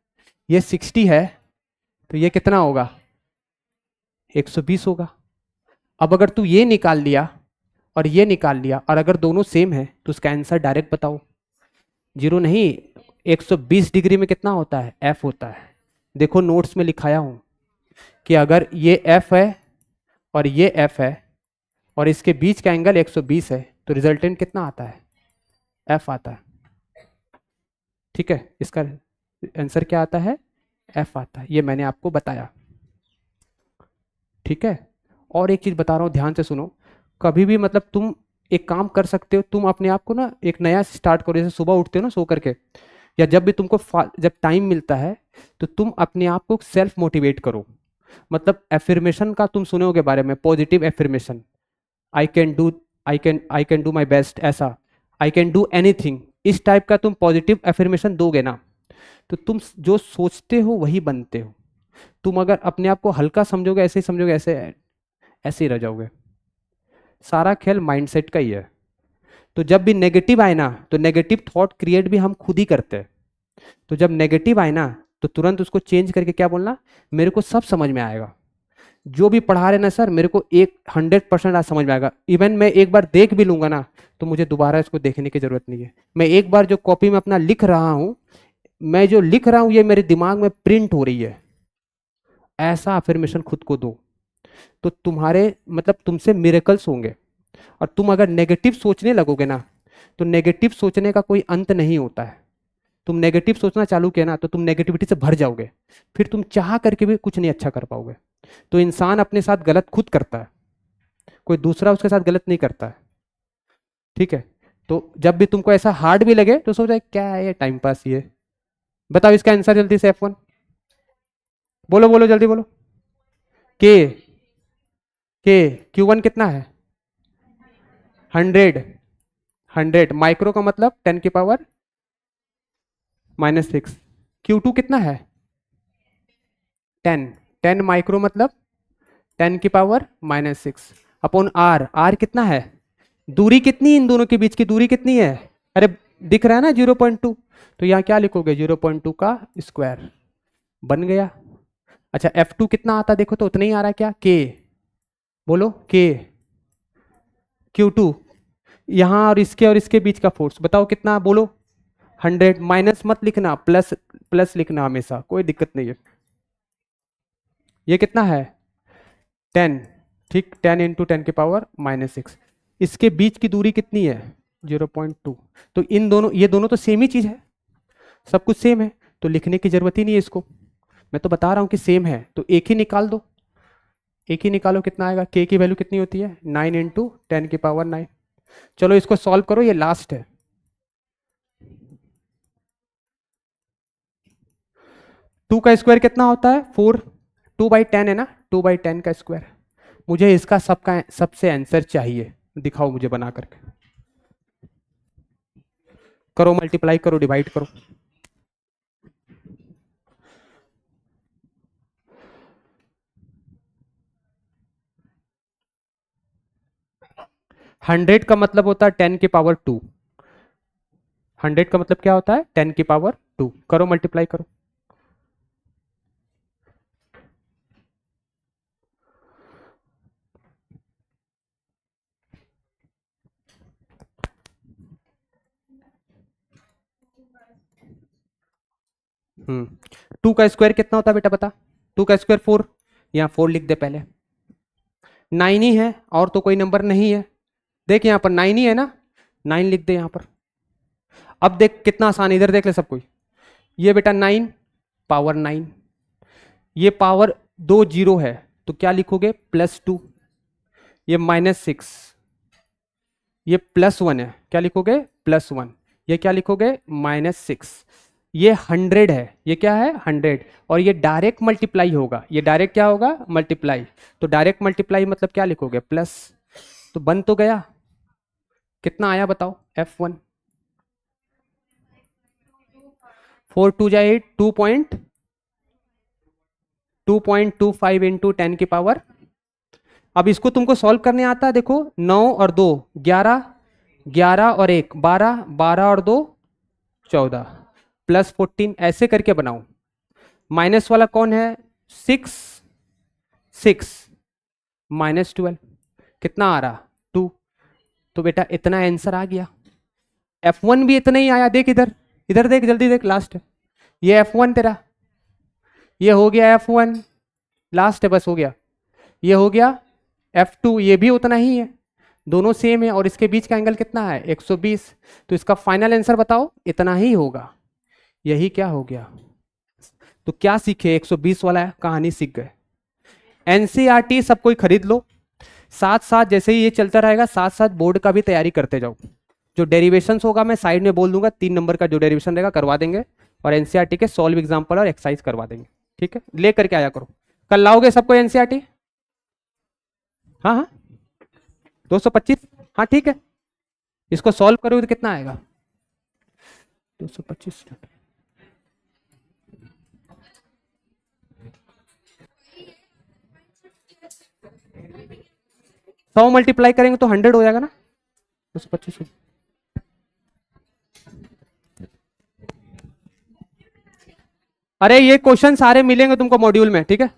ये 60 है तो ये कितना होगा, 120 होगा। अब अगर तू ये निकाल लिया और ये निकाल लिया, और अगर दोनों सेम है तो उसका आंसर डायरेक्ट बताओ, जीरो नहीं, 120 डिग्री में कितना होता है, F होता है। देखो नोट्स में लिखाया हूं कि अगर ये F है और ये F है और इसके बीच का एंगल 120 है तो रिजल्टेंट कितना आता है, F आता है। ठीक है, इसका आंसर क्या आता है, F आता है, ये मैंने आपको बताया। ठीक है, और एक चीज बता रहा हूं, ध्यान से सुनो, कभी भी मतलब तुम एक काम कर सकते हो, तुम अपने आप को ना एक नया स्टार्ट करो, जैसे सुबह उठते हो ना सो करके, या जब भी तुमको जब टाइम मिलता है तो तुम अपने आप को सेल्फ मोटिवेट करो। मतलब एफर्मेशन का तुम सुने होगे बारे में, positive affirmation, I can do, I can do my best, ऐसा, आई कैन डू एनीथिंग, इस टाइप का तुम पॉजिटिव एफर्मेशन दोगे ना, तो तुम जो सोचते हो वही बनते हो। तुम अगर अपने आप को हल्का समझोगे, ऐसे ही समझोगे, ऐसे ऐसे ही रह जाओगे। सारा खेल माइंडसेट का ही है। तो जब भी नेगेटिव आए ना, तो नेगेटिव थॉट क्रिएट भी हम खुद ही करते हैं। तो जब नेगेटिव आए ना तो तुरंत उसको चेंज करके क्या बोलना, मेरे को सब समझ में आएगा, जो भी पढ़ा रहे ना सर मेरे को 100% आज समझ में आएगा। इवन मैं एक बार देख भी लूंगा ना तो मुझे दोबारा इसको देखने की जरूरत नहीं है। मैं एक बार जो कॉपी में अपना लिख रहा हूं, मैं जो लिख रहा हूं ये मेरे दिमाग में प्रिंट हो रही है। ऐसा अफर्मेशन खुद को दो, तो तुम्हारे मतलब तुमसे मिरेकल्स होंगे। और तुम अगर नेगेटिव सोचने लगोगे ना, तो नेगेटिव सोचने का कोई अंत नहीं होता है। तुम नेगेटिव सोचना चालू किया ना तो तुम नेगेटिविटी से भर जाओगे, फिर तुम चाह करके भी कुछ नहीं अच्छा कर पाओगे। तो इंसान अपने साथ गलत खुद करता है, कोई दूसरा उसके साथ गलत नहीं करता है। ठीक है, तो जब भी तुमको ऐसा हार्ड भी लगे तो सोचा क्या है ये, टाइम पास ही है। बताओ इसका आंसर जल्दी से, F1 बोलो, बोलो जल्दी बोलो। के, के Q1 कितना है, 100, 100 माइक्रो का मतलब 10⁻⁻⁶। Q2 कितना है, 10, 10 माइक्रो मतलब 10⁻⁻⁶ अपॉन R। R कितना है, दूरी कितनी, इन दोनों के बीच की दूरी कितनी है, अरे दिख रहा है ना 0.2, तो यहाँ क्या लिखोगे, 0.2 का स्क्वायर, बन गया। अच्छा F2 कितना आता है देखो तो, उतना ही आ रहा है क्या, K, बोलो K, Q2 यहाँ और इसके बीच का फोर्स बताओ कितना, बोलो 100, माइनस मत लिखना, प्लस, प्लस लिखना हमेशा, कोई दिक्कत नहीं है। ये कितना है, 10, ठीक, 10 × 10⁻⁻⁶। इसके बीच की दूरी कितनी है, 0.2। तो इन दोनों, ये दोनों तो सेम ही चीज है, सब कुछ सेम है, तो लिखने की जरूरत ही नहीं है इसको। मैं तो बता रहा हूं कि सेम है, तो एक ही निकाल दो, एक ही निकालो, कितना आएगा, के की वैल्यू कितनी होती है, 9 × 10⁻⁹। चलो इसको सॉल्व करो, ये लास्ट है। 2 का स्क्वायर कितना होता है, 4, 2/10 है ना, 2/10 का स्क्वायर। मुझे इसका सबका सबसे आंसर चाहिए, दिखाओ मुझे बना करके, करो मल्टीप्लाई करो, डिवाइड करो। 100 का मतलब होता है 10 की पावर 2। 100 का मतलब क्या होता है? 10 की पावर 2। करो मल्टीप्लाई करो। हम्म 2 का स्क्वायर कितना होता है बेटा बता? 2 का स्क्वायर 4। यहाँ 4 लिख दे पहले। 9 ही है और तो कोई नंबर नहीं है। देख यहाँ पर 9 ही है ना, 9 लिख दे यहाँ पर। अब देख कितना आसान, इधर देख ले सब कोई। ये बेटा 9 पावर 9, ये पावर 2 जीरो है तो क्या लिखोगे? +2। ये -6, ये +1 है, क्या लिखोगे? +1। ये क्या लिखोगे? -6। ये 100 है, ये क्या है? 100। और ये डायरेक्ट मल्टीप्लाई होगा, ये डायरेक्ट क्या होगा? मल्टीप्लाई। तो डायरेक्ट मल्टीप्लाई मतलब क्या लिखोगे? प्लस। तो बन तो गया। कितना आया बताओ? F1। 4 2 जा 8, 2.25 इंटू 10 की पावर। अब इसको तुमको सॉल्व करने आता है, देखो 9 और 2 11, 11 और 1 12, 12 और 2 14, +14 ऐसे करके बनाओ। माइनस वाला कौन है? 6, 6 -12 कितना आ रहा? 2। तो बेटा इतना आंसर आ गया। F1 भी इतना ही आया। देख इधर, इधर देख, जल्दी देख, लास्ट है ये F1 तेरा। ये हो गया F1, लास्ट है, बस हो गया। ये हो गया F2, ये भी उतना ही है, दोनों सेम है। और इसके बीच का एंगल कितना है? 120। तो इसका फाइनल आंसर बताओ, इतना ही होगा। यही क्या हो गया? तो क्या सीखे? 120 वाला कहानी सीख गए। एनसीईआरटी सब कोई खरीद लो, साथ साथ जैसे ही ये चलता रहेगा साथ साथ बोर्ड का भी तैयारी करते जाओ। जो डेरिवेशंस होगा मैं साइड में बोल दूंगा, 3 नंबर का जो डेरिवेशन रहेगा करवा देंगे, और एनसीईआरटी के सॉल्व एग्जांपल और एक्सरसाइज करवा देंगे। ठीक है, लेकर के आया करो। कल लाओगे सबको एनसीईआरटी? हाँ हाँ, 225। हाँ ठीक है, इसको सॉल्व करोगे तो कितना आएगा? 225। 100 मल्टीप्लाई करेंगे तो 100 हो जाएगा ना, 225। अरे ये क्वेश्चन सारे मिलेंगे तुमको मॉड्यूल में, ठीक है।